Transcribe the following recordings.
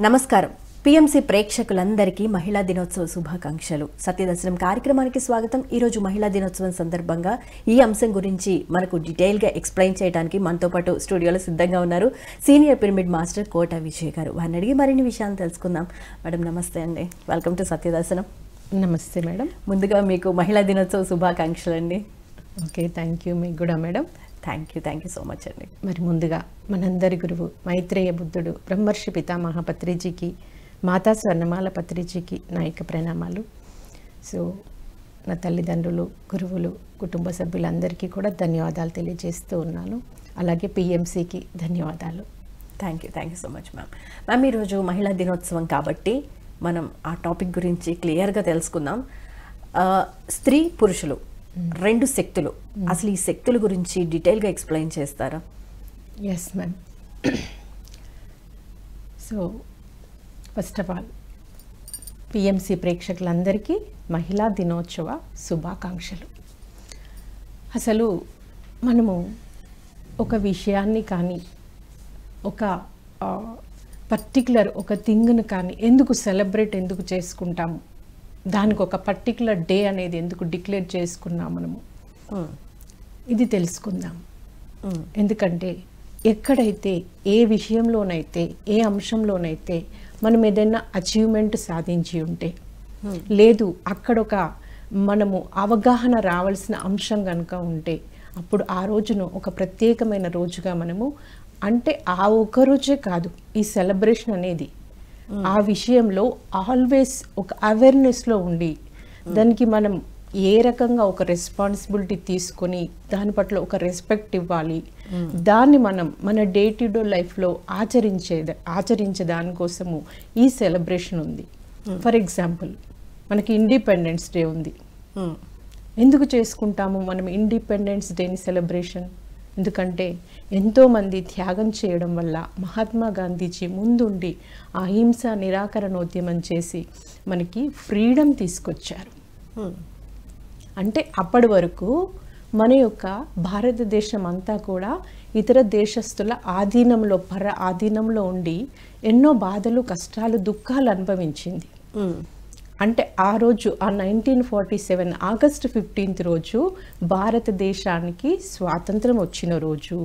నమస్కారం. పిఎంసి ప్రేక్షకులందరికీ మహిళా దినోత్సవ శుభాకాంక్షలు. సత్యదర్శనం కార్యక్రమానికి స్వాగతం. ఈరోజు మహిళా దినోత్సవం సందర్భంగా ఈ అంశం గురించి మనకు డీటెయిల్గా ఎక్స్ప్లెయిన్ చేయడానికి మనతో పాటు స్టూడియోలో సిద్ధంగా ఉన్నారు సీనియర్ పిరమిడ్ మాస్టర్ కోట విజయ్ గారు. వారిని అడిగి మరిన్ని విషయాలు తెలుసుకుందాం. మేడం నమస్తే అండి, వెల్కమ్ టు సత్యదర్శనం. నమస్తే మేడం. ముందుగా మీకు మహిళా దినోత్సవ శుభాకాంక్షలు అండి. Okay, thank you. మీకు కూడా madam. Thank you so much అండి. మరి ముందుగా మనందరి గురువు మైత్రేయ బుద్ధుడు బ్రహ్మర్షి పితామహ పత్రిజీకి, మాతా స్వర్ణమాల పత్రిజీకి నా యొక్క ప్రణామాలు. సో నా తల్లిదండ్రులు, గురువులు, కుటుంబ సభ్యులందరికీ కూడా ధన్యవాదాలు తెలియజేస్తూ ఉన్నాను. అలాగే పిఎంసికి ధన్యవాదాలు. Thank you so much ma'am. ఈరోజు మహిళా దినోత్సవం కాబట్టి మనం ఆ టాపిక్ గురించి క్లియర్గా తెలుసుకుందాం. స్త్రీ పురుషులు రెండు శక్తులు, అసలు ఈ శక్తుల గురించి డీటెయిల్గా ఎక్స్ప్లెయిన్ చేస్తారా? Yes ma'am. So first of all PMC ప్రేక్షకులందరికీ మహిళా దినోత్సవ శుభాకాంక్షలు. అసలు మనము ఒక విషయాన్ని కానీ ఒక పర్టికులర్ ఒక థింగ్ను కానీ ఎందుకు ఎందుకు చేసుకుంటాము, దానికి ఒక పర్టికులర్ డే అనేది ఎందుకు డిక్లేర్ చేసుకున్నాం మనము, ఇది తెలుసుకుందాం. ఎందుకంటే ఎక్కడైతే ఏ విషయంలోనైతే ఏ అంశంలోనైతే మనం ఏదైనా అచీవ్మెంట్ సాధించి ఉంటే, లేదు అక్కడ ఒక మనము అవగాహన రావాల్సిన అంశం కనుక ఉంటే, అప్పుడు ఆ రోజును ఒక ప్రత్యేకమైన రోజుగా మనము, అంటే ఆ ఒక్క రోజే కాదు, ఈ సెలబ్రేషన్ అనేది ఆ విషయంలో ఆల్వేస్ ఒక అవేర్నెస్లో ఉండి దానికి మనం ఏ రకంగా ఒక రెస్పాన్సిబిలిటీ తీసుకొని దాని పట్ల ఒక రెస్పెక్ట్ ఇవ్వాలి, దాన్ని మనం మన డే టు డే లైఫ్లో ఆచరించే దానికోసము ఈ సెలబ్రేషన్ ఉంది. ఫర్ ఎగ్జాంపుల్ మనకి ఇండిపెండెన్స్ డే ఉంది. ఎందుకు చేసుకుంటాము మనం ఇండిపెండెన్స్ డేని సెలబ్రేషన్? ఎందుకంటే ఎంతోమంది త్యాగం చేయడం వల్ల మహాత్మా గాంధీజీ ముందుండి అహింస నిరాకరణోద్యమం చేసి మనకి ఫ్రీడమ్ తీసుకొచ్చారు. అంటే అప్పటి వరకు మన యొక్క భారతదేశం అంతా కూడా ఇతర దేశస్తుల ఆధీనంలో ఉండి ఎన్నో బాధలు, కష్టాలు, దుఃఖాలు అనుభవించింది. అంటే ఆ రోజు ఆ 1947 ఆగస్టు 15 రోజు భారతదేశానికి స్వాతంత్రం వచ్చిన రోజు.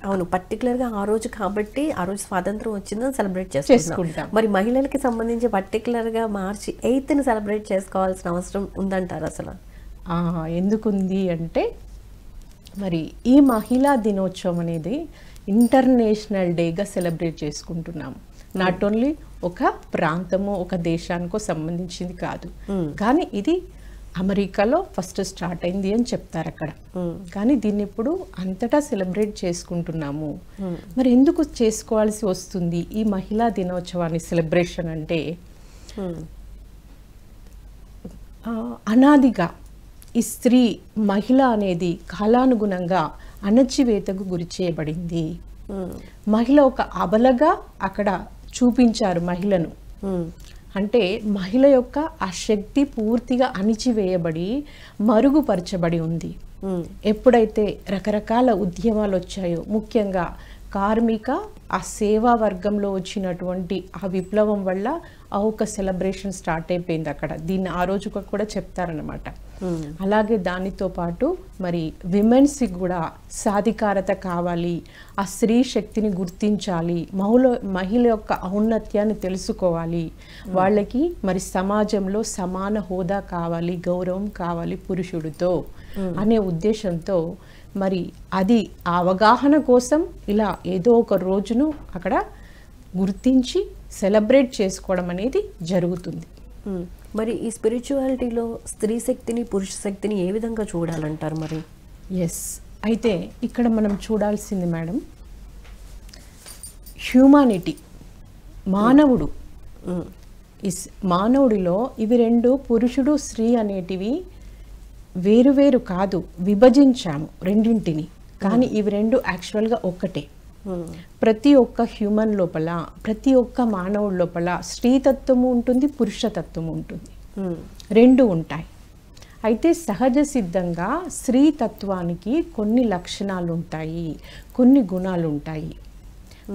అవును, పర్టికులర్గా ఆ రోజు కాబట్టి ఆ రోజు స్వాతంత్రం వచ్చిందని సెలబ్రేట్ చేసుకుంటాం. మరి మహిళలకి సంబంధించి పర్టికులర్గా మార్చి 8th సెలబ్రేట్ చేసుకోవాల్సిన అవసరం ఉందంటారు అసలు? ఎందుకుంది అంటే, మరి ఈ మహిళా దినోత్సవం అనేది ఇంటర్నేషనల్ డేగా సెలబ్రేట్ చేసుకుంటున్నాము. నాట్ ఓన్లీ ఒక ప్రాంతమో ఒక దేశానికో సంబంధించింది కాదు, కానీ ఇది అమెరికాలో ఫస్ట్ స్టార్ట్ అయింది అని చెప్తారు అక్కడ. కానీ దీన్ని ఇప్పుడు అంతటా సెలబ్రేట్ చేసుకుంటున్నాము. మరి ఎందుకు చేసుకోవాల్సి వస్తుంది ఈ మహిళా దినోత్సవాన్ని సెలబ్రేషన్ అంటే, అనాదిగా ఈ స్త్రీ మహిళ అనేది కాలానుగుణంగా అణచివేతకు గురి చేయబడింది. మహిళ ఒక అబలగా అక్కడ చూపించారు మహిళను. అంటే మహిళ యొక్క ఆ శక్తి పూర్తిగా అణిచివేయబడి మరుగుపరచబడి ఉంది. ఎప్పుడైతే రకరకాల ఉద్యమాలు వచ్చాయో, ముఖ్యంగా కార్మిక ఆ సేవా వర్గంలో వచ్చినటువంటి ఆ విప్లవం వల్ల ఆ ఒక సెలబ్రేషన్ స్టార్ట్ అయిపోయింది అక్కడ. దీన్ని ఆ రోజు కూడా చెప్తారనమాట. అలాగే దానితో పాటు మరి విమెన్స్కి కూడా సాధికారత కావాలి, ఆ స్త్రీ శక్తిని గుర్తించాలి, మహిళ యొక్క ఔన్నత్యాన్ని తెలుసుకోవాలి, వాళ్ళకి మరి సమాజంలో సమాన హోదా కావాలి, గౌరవం కావాలి పురుషుడితో అనే ఉద్దేశంతో మరి అది ఆ అవగాహన కోసం ఇలా ఏదో ఒక రోజును అక్కడ గుర్తించి సెలబ్రేట్ చేసుకోవడం అనేది జరుగుతుంది. మరి ఈ స్పిరిచువాలిటీలో స్త్రీ శక్తిని పురుష శక్తిని ఏ విధంగా చూడాలంటారు మరి? ఎస్, అయితే ఇక్కడ మనం చూడాల్సింది మేడం, హ్యూమానిటీ, మానవుడు. మానవుడిలో ఇవి రెండు, పురుషుడు స్త్రీ అనేటివి వేరువేరు కాదు, విభజించాము రెండింటిని. కానీ ఇవి రెండు యాక్చువల్గా ఒక్కటే. ప్రతి ఒక్క హ్యూమన్ లోపల, ప్రతి ఒక్క మానవుడి లోపల స్త్రీతత్వము ఉంటుంది, పురుషతత్వము ఉంటుంది, రెండు ఉంటాయి. అయితే సహజ సిద్ధంగా స్త్రీతత్వానికి కొన్ని లక్షణాలు ఉంటాయి, కొన్ని గుణాలు ఉంటాయి.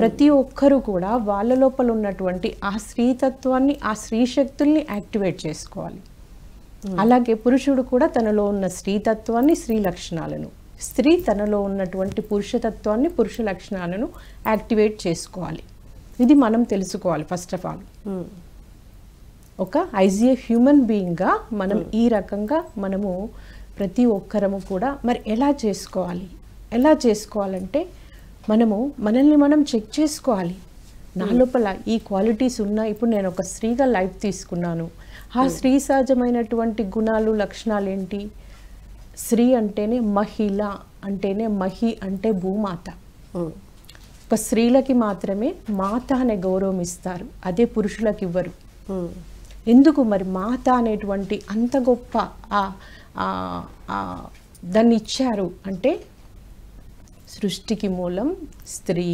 ప్రతి ఒక్కరూ కూడా వాళ్ళ లోపల ఉన్నటువంటి ఆ స్త్రీతత్వాన్ని, ఆ స్త్రీ శక్తుల్ని యాక్టివేట్ చేసుకోవాలి. అలాగే పురుషుడు కూడా తనలో ఉన్న స్త్రీతత్వాన్ని, స్త్రీ లక్షణాలను, స్త్రీ తనలో ఉన్నటువంటి పురుషతత్వాన్ని, పురుష లక్షణాలను యాక్టివేట్ చేసుకోవాలి. ఇది మనం తెలుసుకోవాలి ఫస్ట్ ఆఫ్ ఆల్. ఒక యాజ్ ఏ హ్యూమన్ బీయింగ్గా మనం ఈ రకంగా మనము ప్రతి ఒక్కరము కూడా మరి ఎలా చేసుకోవాలంటే మనము మనల్ని మనం చెక్ చేసుకోవాలి. నా లోపల ఈ క్వాలిటీస్ ఉన్నాయి. ఇప్పుడు నేను ఒక స్త్రీగా లైఫ్ తీసుకున్నాను. ఆ స్త్రీ సహజమైనటువంటి గుణాలు, లక్షణాలు ఏంటి? స్త్రీ అంటేనే మహిళ, అంటేనే మహి అంటే భూమాత. ఒక స్త్రీలకి మాత్రమే మాత అనే గౌరవం ఇస్తారు, అదే పురుషులకు ఇవ్వరు. ఎందుకు మరి మాత అనేటువంటి అంత గొప్ప దాన్ని ఇచ్చారు అంటే సృష్టికి మూలం స్త్రీ.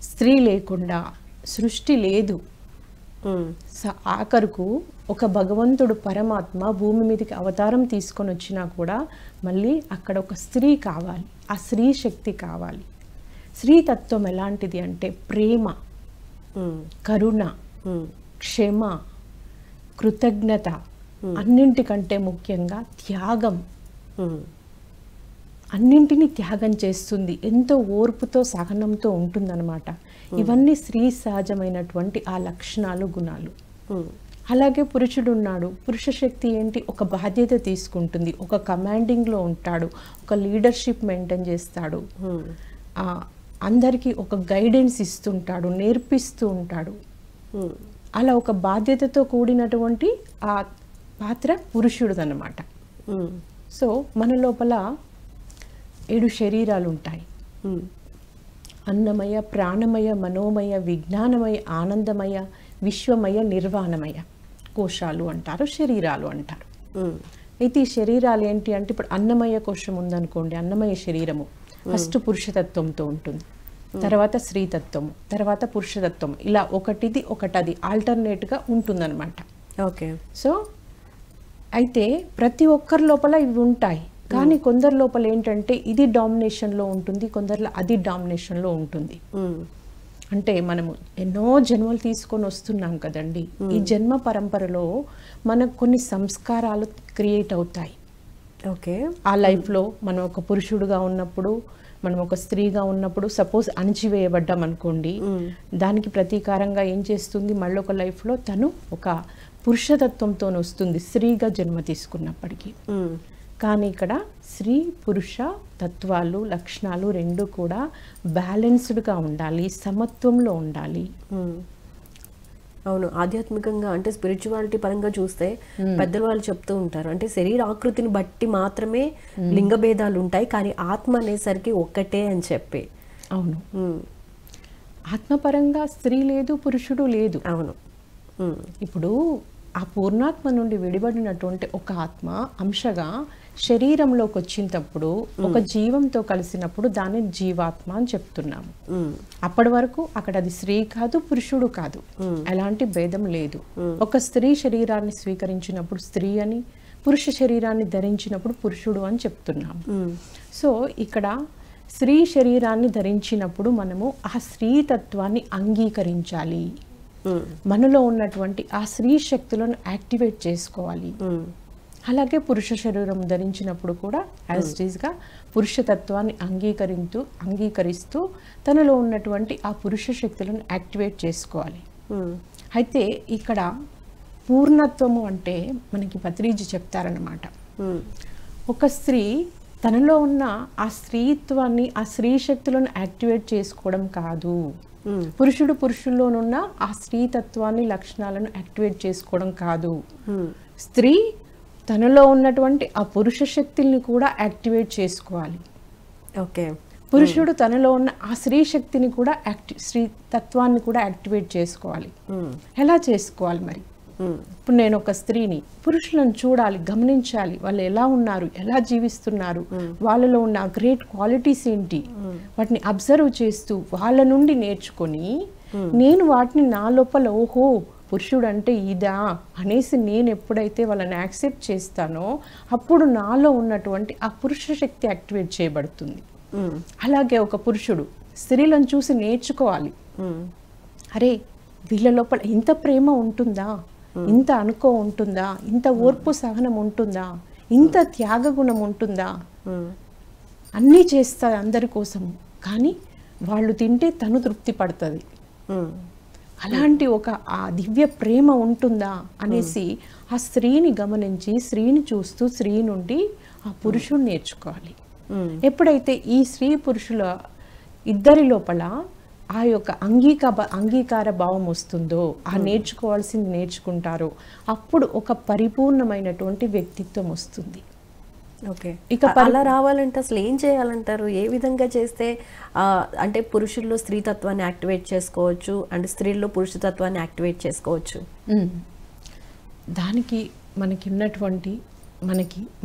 స్త్రీ లేకుండా సృష్టి లేదు. ఆఖరుకు ఒక భగవంతుడు పరమాత్మ భూమి మీదకి అవతారం తీసుకొని వచ్చినా కూడా మళ్ళీ అక్కడ ఒక స్త్రీ కావాలి, ఆ స్త్రీ శక్తి కావాలి. స్త్రీతత్వం ఎలాంటిది అంటే ప్రేమ, కరుణ, క్షమ, కృతజ్ఞత, అన్నింటికంటే ముఖ్యంగా త్యాగం. అన్నింటినీ త్యాగం చేస్తుంది, ఎంతో ఓర్పుతో సహనంతో ఉంటుందన్నమాట. ఇవన్నీ స్త్రీ సహజమైనటువంటి ఆ లక్షణాలు, గుణాలు. అలాగే పురుషుడు ఉన్నాడు. పురుష శక్తి ఏంటి? ఒక బాధ్యత తీసుకుంటుంది, ఒక కమాండింగ్లో ఉంటాడు, ఒక లీడర్షిప్ మెయింటైన్ చేస్తాడు, అందరికీ ఒక గైడెన్స్ ఇస్తుంటాడు, నేర్పిస్తూ ఉంటాడు. అలా ఒక బాధ్యతతో కూడినటువంటి ఆ పాత్ర పురుషుడుదన్నమాట. సో మన లోపల 7 శరీరాలు ఉంటాయి. అన్నమయ, ప్రాణమయ, మనోమయ, విజ్ఞానమయ, ఆనందమయ, విశ్వమయ, నిర్వాణమయ కోశాలు అంటారు, శరీరాలు అంటారు. అయితే ఈ శరీరాలు ఏంటి అంటే ఇప్పుడు అన్నమయ కోశం ఉందనుకోండి, అన్నమయ శరీరము ఫస్ట్ పురుషతత్వంతో ఉంటుంది, తర్వాత స్త్రీతత్వము, తర్వాత పురుషతత్వం, ఇలా ఒకటిది ఒకటది ఆల్టర్నేట్గా ఉంటుందన్నమాట. ఓకే. సో అయితే ప్రతి ఒక్కరి లోపల ఇవి ఉంటాయి. కానీ కొందరి లోపల ఏంటంటే ఇది డామినేషన్లో ఉంటుంది, కొందరిలో అది డామినేషన్లో ఉంటుంది. అంటే మనము ఎన్నో జన్మలు తీసుకొని వస్తున్నాం కదండి. ఈ జన్మ పరంపరలో మనకు కొన్ని సంస్కారాలు క్రియేట్ అవుతాయి. ఓకే. ఆ లైఫ్లో మనం ఒక పురుషుడుగా ఉన్నప్పుడు, మనం ఒక స్త్రీగా ఉన్నప్పుడు సపోజ్ అణిచివేయబడ్డాం అనుకోండి, దానికి ప్రతీకారంగా ఏం చేస్తుంది మళ్ళీ ఒక లైఫ్లో తను ఒక పురుషతత్వంతో వస్తుంది స్త్రీగా జన్మ తీసుకున్నప్పటికీ. కానీ ఇక్కడ స్త్రీ పురుష తత్వాలు, లక్షణాలు రెండు కూడా బ్యాలెన్స్డ్గా ఉండాలి, సమత్వంలో ఉండాలి. అవును. ఆధ్యాత్మికంగా అంటే స్పిరిచువాలిటీ పరంగా చూస్తే పెద్దలు వాళ్ళు చెప్తూ ఉంటారు, అంటే శరీర ఆకృతిని బట్టి మాత్రమే లింగ భేదాలు ఉంటాయి, కానీ ఆత్మ అనేసరికి ఒక్కటే అని చెప్పి. అవును. ఆత్మపరంగా స్త్రీ లేదు, పురుషుడు లేదు. అవును. ఇప్పుడు ఆ పూర్ణాత్మ నుండి విడిపడినటువంటి ఒక ఆత్మ అంశగా శరీరంలోకి వచ్చినప్పుడు ఒక జీవంతో కలిసినప్పుడు దాన్ని జీవాత్మ అని చెప్తున్నాము. అప్పటి వరకు అక్కడ అది స్త్రీ కాదు, పురుషుడు కాదు, ఎలాంటి భేదం లేదు. ఒక స్త్రీ శరీరాన్ని స్వీకరించినప్పుడు స్త్రీ అని, పురుష శరీరాన్ని ధరించినప్పుడు పురుషుడు అని చెప్తున్నాము. సో ఇక్కడ స్త్రీ శరీరాన్ని ధరించినప్పుడు మనము ఆ స్త్రీతత్వాన్ని అంగీకరించాలి, మనలో ఉన్నటువంటి ఆ స్త్రీ శక్తులను యాక్టివేట్ చేసుకోవాలి. అలాగే పురుష శరీరం ధరించినప్పుడు కూడా యాజ్ ఇట్ ఈస్గా పురుషతత్వాన్ని అంగీకరిస్తూ తనలో ఉన్నటువంటి ఆ పురుష శక్తులను యాక్టివేట్ చేసుకోవాలి. అయితే ఇక్కడ పూర్ణత్వము అంటే మనకి పత్రిజీ చెప్తారన్నమాట, ఒక స్త్రీ తనలో ఉన్న ఆ స్త్రీత్వాన్ని, ఆ స్త్రీ శక్తులను యాక్టివేట్ చేసుకోవడం కాదు, పురుషుడు పురుషుల్లోనున్న ఆ స్త్రీతత్వాన్ని, లక్షణాలను యాక్టివేట్ చేసుకోవడం కాదు, స్త్రీ తనలో ఉన్నటువంటి ఆ పురుష శక్తుల్ని కూడా యాక్టివేట్ చేసుకోవాలి. ఓకే. పురుషుడు తనలో ఉన్న ఆ స్త్రీ శక్తిని కూడా స్త్రీ తత్వాన్ని కూడా యాక్టివేట్ చేసుకోవాలి. ఎలా చేసుకోవాలి మరి? ఇప్పుడు నేను ఒక స్త్రీని, పురుషులను చూడాలి, గమనించాలి, వాళ్ళు ఎలా ఉన్నారు, ఎలా జీవిస్తున్నారు, వాళ్ళలో ఉన్న గ్రేట్ క్వాలిటీస్ ఏంటి, వాటిని అబ్జర్వ్ చేస్తూ వాళ్ళ నుండి నేర్చుకొని నేను వాటిని నా లోపల ఓహో పురుషుడు అంటే ఇదా అనేసి నేను ఎప్పుడైతే వాళ్ళని యాక్సెప్ట్ చేస్తానో అప్పుడు నాలో ఉన్నటువంటి ఆ పురుష శక్తి యాక్టివేట్ చేయబడుతుంది. అలాగే ఒక పురుషుడు స్త్రీలను చూసి నేర్చుకోవాలి. అరే వీళ్ళ లోపల ఇంత ప్రేమ ఉంటుందా, ఇంత అనుకో ఉంటుందా, ఇంత ఓర్పు సహనం ఉంటుందా, ఇంత త్యాగగుణం ఉంటుందా, అన్నీ చేస్తుంది అందరి కోసం, కానీ వాళ్ళు తింటే తను తృప్తి పడుతుంది, అలాంటి ఒక ఆ దివ్య ప్రేమ ఉంటుందా అనేసి ఆ స్త్రీని గమనించి, స్త్రీని చూస్తూ స్త్రీ నుండి ఆ పురుషుడు నేర్చుకోవాలి. ఎప్పుడైతే ఈ స్త్రీ పురుషుల ఇద్దరి లోపల ఆ యొక్క అంగీకార భావం వస్తుందో, ఆ నేర్చుకోవాల్సింది నేర్చుకుంటారో, అప్పుడు ఒక పరిపూర్ణమైనటువంటి వ్యక్తిత్వం వస్తుంది. ఓకే, ఇక అలా రావాలంటే అసలు ఏం చేయాలంటారు? ఏ విధంగా చేస్తే అంటే పురుషుల్లో స్త్రీతత్వాన్ని యాక్టివేట్ చేసుకోవచ్చు అండ్ స్త్రీల్లో పురుషతత్వాన్ని యాక్టివేట్ చేసుకోవచ్చు? దానికి మనకి ఉన్నటువంటి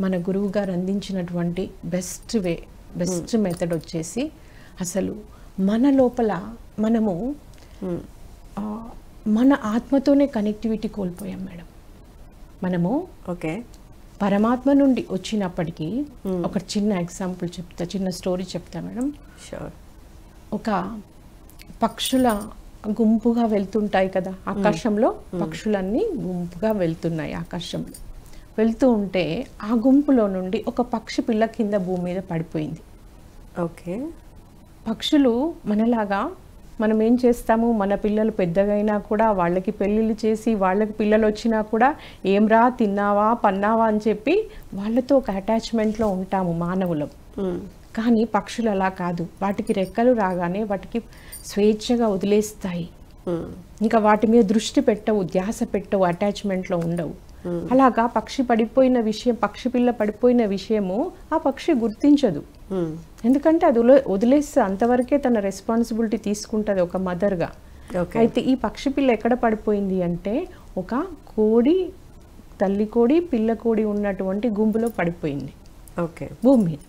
మన గురువు గారు అందించినటువంటి బెస్ట్ మెథడ్ వచ్చేసి, అసలు మన లోపల మనము మన ఆత్మతోనే కనెక్టివిటీ కోల్పోయాం మేడం. మనము ఓకే పరమాత్మ నుండి వచ్చినప్పటికీ, ఒక చిన్న ఎగ్జాంపుల్ చెప్తా, చిన్న స్టోరీ చెప్తా మేడం. షూర్. ఒక పక్షుల గుంపుగా వెళ్తుంటాయి కదా ఆకాశంలో, పక్షులన్నీ గుంపుగా వెళ్తున్నాయి ఆకాశంలో. వెళ్తూ ఉంటే ఆ గుంపులో నుండి ఒక పక్షి పిల్ల కింద భూమి మీద పడిపోయింది. ఓకే, పక్షులు మనలాగా మనం ఏం చేస్తాము, మన పిల్లలు పెద్దగైనా కూడా వాళ్ళకి పెళ్ళిళ్ళు చేసి వాళ్ళకి పిల్లలు వచ్చినా కూడా ఏమ్రా తిన్నావా పన్నావా అని చెప్పి వాళ్ళతో ఒక అటాచ్మెంట్లో ఉంటాము మానవులం. కానీ పక్షులు అలా కాదు, వాటికి రెక్కలు రాగానే వాటికి స్వేచ్ఛగా వదిలేస్తాయి. ఇంకా వాటి మీద దృష్టి పెట్టవు, ధ్యాస పెట్టవు, అటాచ్మెంట్లో ఉండవు. అలాగా పక్షి పిల్ల పడిపోయిన విషయము ఆ పక్షి గుర్తించదు. ఎందుకంటే అది వదిలేస్తే అంతవరకే తన రెస్పాన్సిబిలిటీ తీసుకుంటుంది ఒక మదర్గా. అయితే ఈ పక్షి పిల్ల ఎక్కడ పడిపోయింది అంటే, ఒక తల్లి కోడి పిల్ల కోడి ఉన్నటువంటి గుంపులో పడిపోయింది. ఓకే, భూమి మీద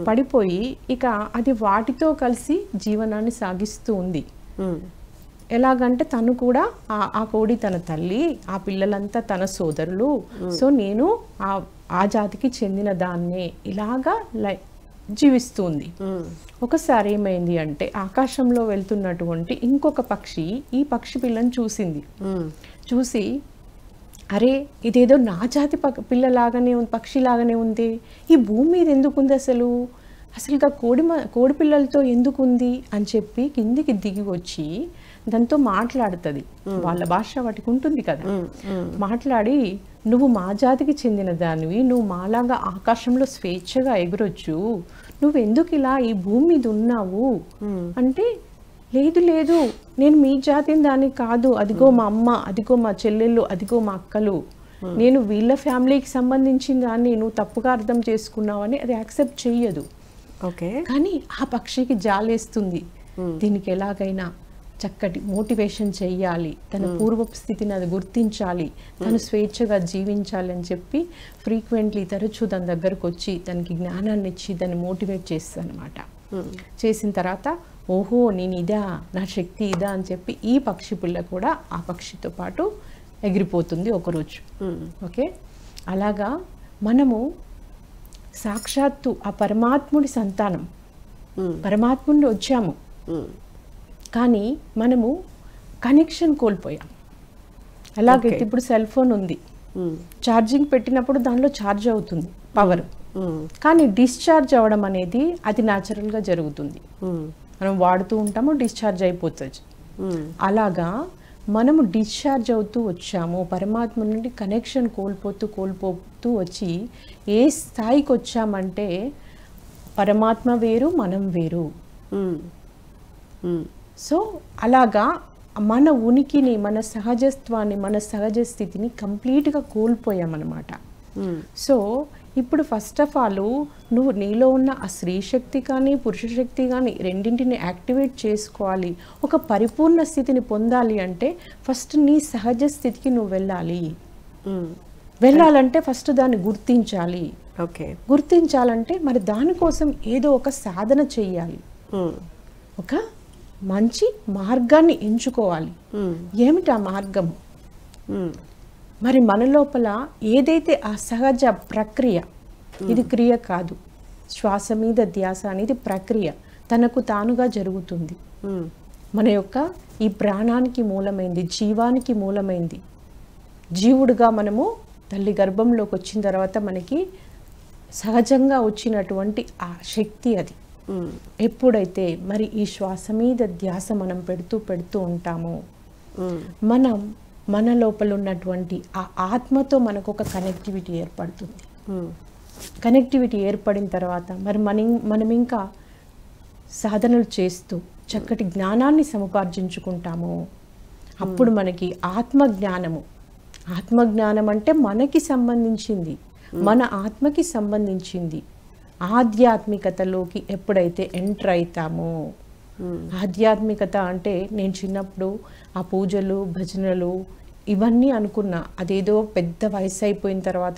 పడిపోయి ఇక అది వాటితో కలిసి జీవనాన్ని సాగిస్తూ ఉంది. ఎలాగంటే తను కూడా ఆ కోడి తన తల్లి, ఆ పిల్లలంతా తన సోదరులు, సో నేను ఆ జాతికి చెందిన దాన్నే, ఇలాగా జీవిస్తుంది. ఒకసారి ఏమైంది అంటే, ఆకాశంలో వెళ్తున్నటువంటి ఇంకొక పక్షి ఈ పక్షి పిల్లని చూసింది. చూసి అరే ఇదేదో నా జాతి పిల్లలాగానే ఉంది, పక్షిలాగానే ఉంది, ఈ భూమి మీద ఎందుకు ఉంది అసలుగా కోడి పిల్లలతో ఎందుకు ఉంది అని చెప్పి కిందికి దిగి వచ్చి దాంతో మాట్లాడుతుంది. వాళ్ళ భాష వాటికి ఉంటుంది కదా. మాట్లాడి, నువ్వు మా జాతికి చెందిన దానివి, నువ్వు మాలాగా ఆకాశంలో స్వేచ్ఛగా ఎగురొచ్చు, నువ్వు ఎందుకు ఇలా ఈ భూమి మీద ఉన్నావు అంటే, లేదు నేను మీ జాతిని దాన్ని కాదు, అదిగో మా అమ్మ, అదిగో మా చెల్లెళ్ళు, అదిగో మా అక్కలు, నేను వీళ్ళ ఫ్యామిలీకి సంబంధించిన దాన్ని నువ్వు తప్పుగా అర్థం చేసుకున్నావు అని అది యాక్సెప్ట్ చెయ్యదు. ఓకే, కానీ ఆ పక్షికి జాలేస్తుంది, దీనికి ఎలాగైనా చక్కటి మోటివేషన్ చెయ్యాలి, తన పూర్వపు స్థితిని అది గుర్తించాలి, తను స్వేచ్ఛగా జీవించాలి అని చెప్పి ఫ్రీక్వెంట్లీ తరచూ దాని దగ్గరకు వచ్చి దానికి జ్ఞానాన్ని ఇచ్చి దాన్ని మోటివేట్ చేస్తాను అనమాట. చేసిన తర్వాత ఓహో నేను ఇదా, నా శక్తి ఇదా అని చెప్పి ఈ పక్షి పిల్ల కూడా ఆ పక్షితో పాటు ఎగిరిపోతుంది ఒకరోజు. ఓకే, అలాగా మనము సాక్షాత్తు ఆ పరమాత్ముడి సంతానం, పరమాత్ముడిని వచ్చాము, కానీ మనము కనెక్షన్ కోల్పోయాం. అలాగైతే ఇప్పుడు సెల్ ఫోన్ ఉంది, ఛార్జింగ్ పెట్టినప్పుడు దానిలో ఛార్జ్ అవుతుంది పవర్, కానీ డిశ్చార్జ్ అవ్వడం అనేది అది న్యాచురల్గా జరుగుతుంది. మనం వాడుతూ ఉంటాము, డిశ్చార్జ్ అయిపోతుంది. అలాగా మనము డిశ్చార్జ్ అవుతూ వచ్చాము, పరమాత్మ నుండి కనెక్షన్ కోల్పోతూ వచ్చి ఏ స్థాయికి వచ్చామంటే పరమాత్మ వేరు, మనం వేరు. సో అలాగా మన ఉనికిని, మన సహజత్వాన్ని, మన సహజ స్థితిని కంప్లీట్గా కోల్పోయామన్నమాట. సో ఇప్పుడు ఫస్ట్ ఆఫ్ ఆల్ నువ్వు నీలో ఉన్న ఆ స్త్రీ శక్తి కానీ పురుష శక్తి కానీ రెండింటిని యాక్టివేట్ చేసుకోవాలి. ఒక పరిపూర్ణ స్థితిని పొందాలి అంటే ఫస్ట్ నీ సహజ స్థితికి నువ్వు వెళ్ళాలంటే ఫస్ట్ దాన్ని గుర్తించాలి. ఓకే, గుర్తించాలంటే మరి దానికోసం ఏదో ఒక సాధన చెయ్యాలి, ఒక మంచి మార్గాన్ని ఎంచుకోవాలి. ఏమిటి ఆ మార్గం? మరి మన లోపల ఏదైతే ఆ సహజ ప్రక్రియ, ఇది క్రియ కాదు, శ్వాస మీద ధ్యాస అనేది ప్రక్రియ. తనకు తానుగా జరుగుతుంది. మన యొక్క ఈ ప్రాణానికి మూలమైంది, జీవానికి మూలమైంది. జీవుడుగా మనము తల్లి గర్భంలోకి వచ్చిన తర్వాత మనకి సహజంగా వచ్చినటువంటి ఆ శక్తి అది. ఎప్పుడైతే మరి ఈ శ్వాస మీద ధ్యాస మనం పెడుతూ ఉంటామో మనం మన లోపల ఉన్నటువంటి ఆ ఆత్మతో మనకు ఒక కనెక్టివిటీ ఏర్పడుతుంది. కనెక్టివిటీ ఏర్పడిన తర్వాత మరి మనం ఇంకా సాధనలు చేస్తూ చక్కటి జ్ఞానాన్ని సముపార్జించుకుంటాము. అప్పుడు మనకి ఆత్మజ్ఞానం అంటే మనకి సంబంధించింది, మన ఆత్మకి సంబంధించింది. ఆధ్యాత్మికతలోకి ఎప్పుడైతే ఎంటర్ అవుతామో, ఆధ్యాత్మికత అంటే నేను చిన్నప్పుడు ఆ పూజలు భజనలు ఇవన్నీ అనుకున్నా, అదేదో పెద్ద వయసు అయిపోయిన తర్వాత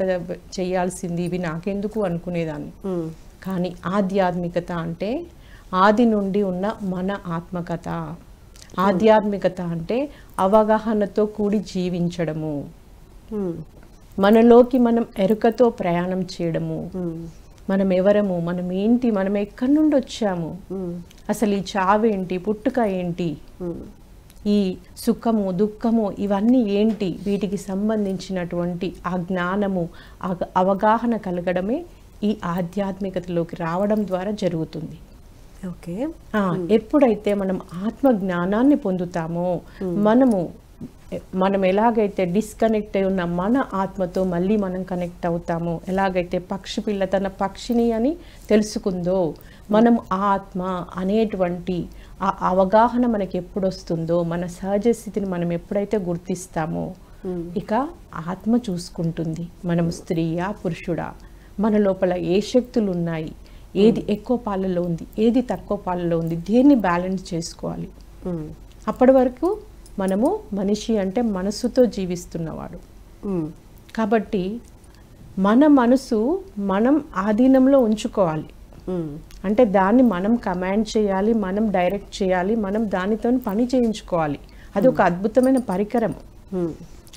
చేయాల్సింది, ఇవి నాకెందుకు అనుకునేదాన్ని. కానీ ఆధ్యాత్మికత అంటే ఆది నుండి ఉన్న మన ఆత్మకథ. ఆధ్యాత్మికత అంటే అవగాహనతో కూడి జీవించడము, మనలోకి మనం ఎరుకతో ప్రయాణం చేయడము. మనం ఎవరము, మనం ఏంటి, మనం ఎక్కడి నుండి వచ్చాము, అసలు ఈ చావేంటి, పుట్టుక ఏంటి, ఈ సుఖము దుఃఖము ఇవన్నీ ఏంటి, వీటికి సంబంధించినటువంటి ఆ జ్ఞానము అవగాహన కలగడమే ఈ ఆధ్యాత్మికతలోకి రావడం ద్వారా జరుగుతుంది. ఓకే. ఎప్పుడైతే మనం ఆత్మ జ్ఞానాన్ని పొందుతామో మనం ఎలాగైతే డిస్కనెక్ట్ అయి ఉన్న మన ఆత్మతో మళ్ళీ మనం కనెక్ట్ అవుతామో, ఎలాగైతే పక్షి పిల్ల తన పక్షిని అని తెలుసుకుందో, మనం ఆత్మ అనేటువంటి ఆ అవగాహన మనకి ఎప్పుడు వస్తుందో, మన సహజ స్థితిని మనం ఎప్పుడైతే గుర్తిస్తామో ఇక ఆత్మ చూసుకుంటుంది. మనం స్త్రీయా పురుషుడా, మన లోపల ఏ శక్తులు ఉన్నాయి, ఏది ఎక్కువ పాలలో ఉంది, ఏది తక్కువ పాలలో ఉంది, దేన్ని బ్యాలెన్స్ చేసుకోవాలి. అప్పటి వరకు మనము మనిషి అంటే మనసుతో జీవిస్తున్నవాడు. కాబట్టి మన మనసు మనం ఆధీనంలో ఉంచుకోవాలి. అంటే దాన్ని మనం కమాండ్ చేయాలి, మనం డైరెక్ట్ చేయాలి, మనం దానితో పని చేయించుకోవాలి. అది ఒక అద్భుతమైన పరికరం.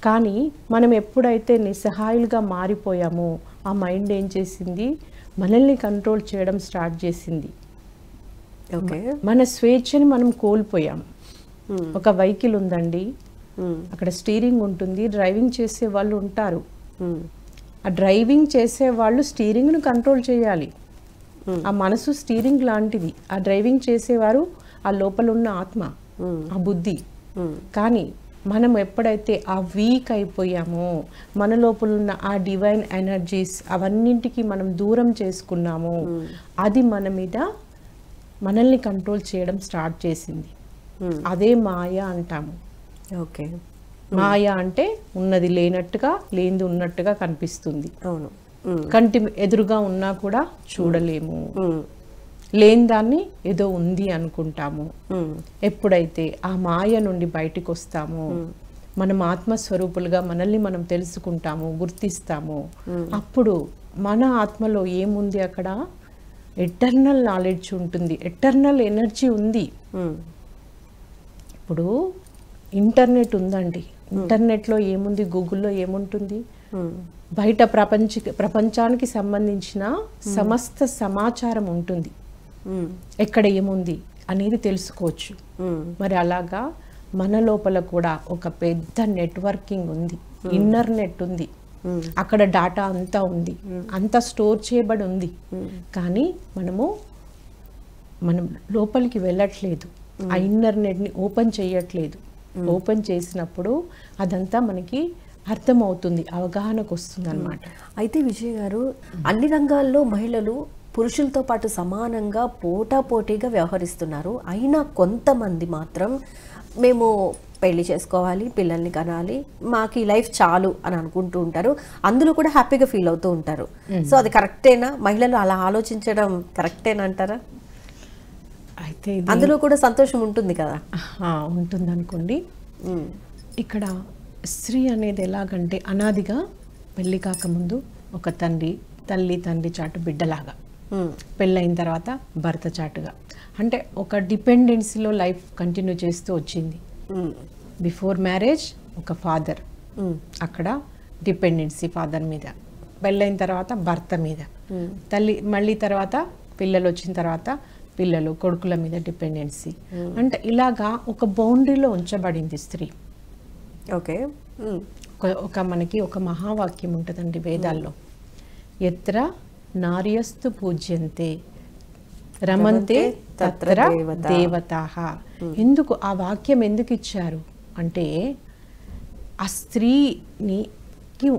కానీ మనం ఎప్పుడైతే నిస్సహాయులుగా మారిపోయామో ఆ మైండ్ ఏం చేసింది, మనల్ని కంట్రోల్ చేయడం స్టార్ట్ చేసింది. మన స్వేచ్ఛని మనం కోల్పోయాం. ఒక వెహికల్ ఉందండి, అక్కడ స్టీరింగ్ ఉంటుంది, డ్రైవింగ్ చేసే వాళ్ళు ఉంటారు. ఆ డ్రైవింగ్ చేసే వాళ్ళు స్టీరింగ్ను కంట్రోల్ చేయాలి. ఆ మనసు స్టీరింగ్ లాంటిది. ఆ డ్రైవింగ్ చేసేవారు ఆ లోపల ఉన్న ఆత్మ, ఆ బుద్ధి. కానీ మనం ఎప్పుడైతే ఆ వీక్ అయిపోయామో, మన లోపల ఉన్న ఆ డివైన్ ఎనర్జీస్ అవన్నింటికి మనం దూరం చేసుకున్నామో, అది మన మీద మనల్ని కంట్రోల్ చేయడం స్టార్ట్ చేసింది. అదే మాయ అంటాము. ఓకే. మాయ అంటే ఉన్నది లేనట్టుగా, లేనిది ఉన్నట్టుగా కనిపిస్తుంది. అవును. కంటి ఎదురుగా ఉన్నా కూడా చూడలేము, లేని దాన్ని ఏదో ఉంది అనుకుంటాము. ఎప్పుడైతే ఆ మాయ నుండి బయటికి వస్తామో, మనం ఆత్మస్వరూపులుగా మనల్ని మనం తెలుసుకుంటాము, గుర్తిస్తాము. అప్పుడు మన ఆత్మలో ఏముంది, అక్కడ ఎటర్నల్ నాలెడ్జ్ ఉంటుంది, ఎటర్నల్ ఎనర్జీ ఉంది. ఇప్పుడు ఇంటర్నెట్ ఉందండి, ఇంటర్నెట్లో ఏముంది, గూగుల్లో ఏముంటుంది, బయట ప్రపంచానికి సంబంధించిన సమస్త సమాచారం ఉంటుంది. ఎక్కడ ఏముంది అనేది తెలుసుకోవచ్చు. మరి అలాగా మన లోపల కూడా ఒక పెద్ద నెట్వర్కింగ్ ఉంది, ఇన్నర్ నెట్ ఉంది. అక్కడ డాటా అంతా ఉంది, అంతా స్టోర్ చేయబడి ఉంది. కానీ మనం లోపలికి వెళ్ళట్లేదు, ఆ ఇన్నర్ నెట్ని ఓపెన్ చేయట్లేదు. ఓపెన్ చేసినప్పుడు అదంతా మనకి అర్థమవుతుంది, అవగాహనకు వస్తుంది అన్నమాట. అయితే విజయ్ గారు, అన్ని రంగాల్లో మహిళలు పురుషులతో పాటు సమానంగా పోటాపోటీగా వ్యవహరిస్తున్నారు. అయినా కొంతమంది మాత్రం మేము పెళ్లి చేసుకోవాలి, పిల్లల్ని కనాలి, మాకు ఈ లైఫ్ చాలు అని అనుకుంటూ ఉంటారు. అందులో కూడా హ్యాపీగా ఫీల్ అవుతూ ఉంటారు. సో అది కరెక్టేనా? మహిళలు అలా ఆలోచించడం కరెక్టేనా అంటారా? అయితే అందులో కూడా సంతోషం ఉంటుంది కదా? ఉంటుంది అనుకోండి. ఇక్కడ స్త్రీ అనేది ఎలాగంటే అనాదిగా పెళ్లి కాకముందు ఒక తల్లి తండ్రి చాటు బిడ్డలాగా, పెళ్ళైన తర్వాత భర్త చాటుగా, అంటే ఒక డిపెండెన్సీలో లైఫ్ కంటిన్యూ చేస్తూ వచ్చింది. బిఫోర్ మ్యారేజ్ ఒక ఫాదర్, అక్కడ డిపెండెన్సీ ఫాదర్ మీద, పెళ్ళైన తర్వాత భర్త మీద, తల్లి మళ్ళీ తర్వాత పిల్లలు వచ్చిన తర్వాత పిల్లలు, కొడుకుల మీద డిపెండెన్సీ. అంటే ఇలాగా ఒక బౌండరీలో ఉంచబడింది స్త్రీ. ఓకే. ఒక మనకి ఒక మహావాక్యం ఉంటుందండి వేదాల్లో, ఎత్ర నార్యస్తు పూజ్యంతే రమంతే తత్ర దేవతాః. ఎందుకు ఆ వాక్యం ఎందుకు ఇచ్చారు అంటే, ఆ స్త్రీకి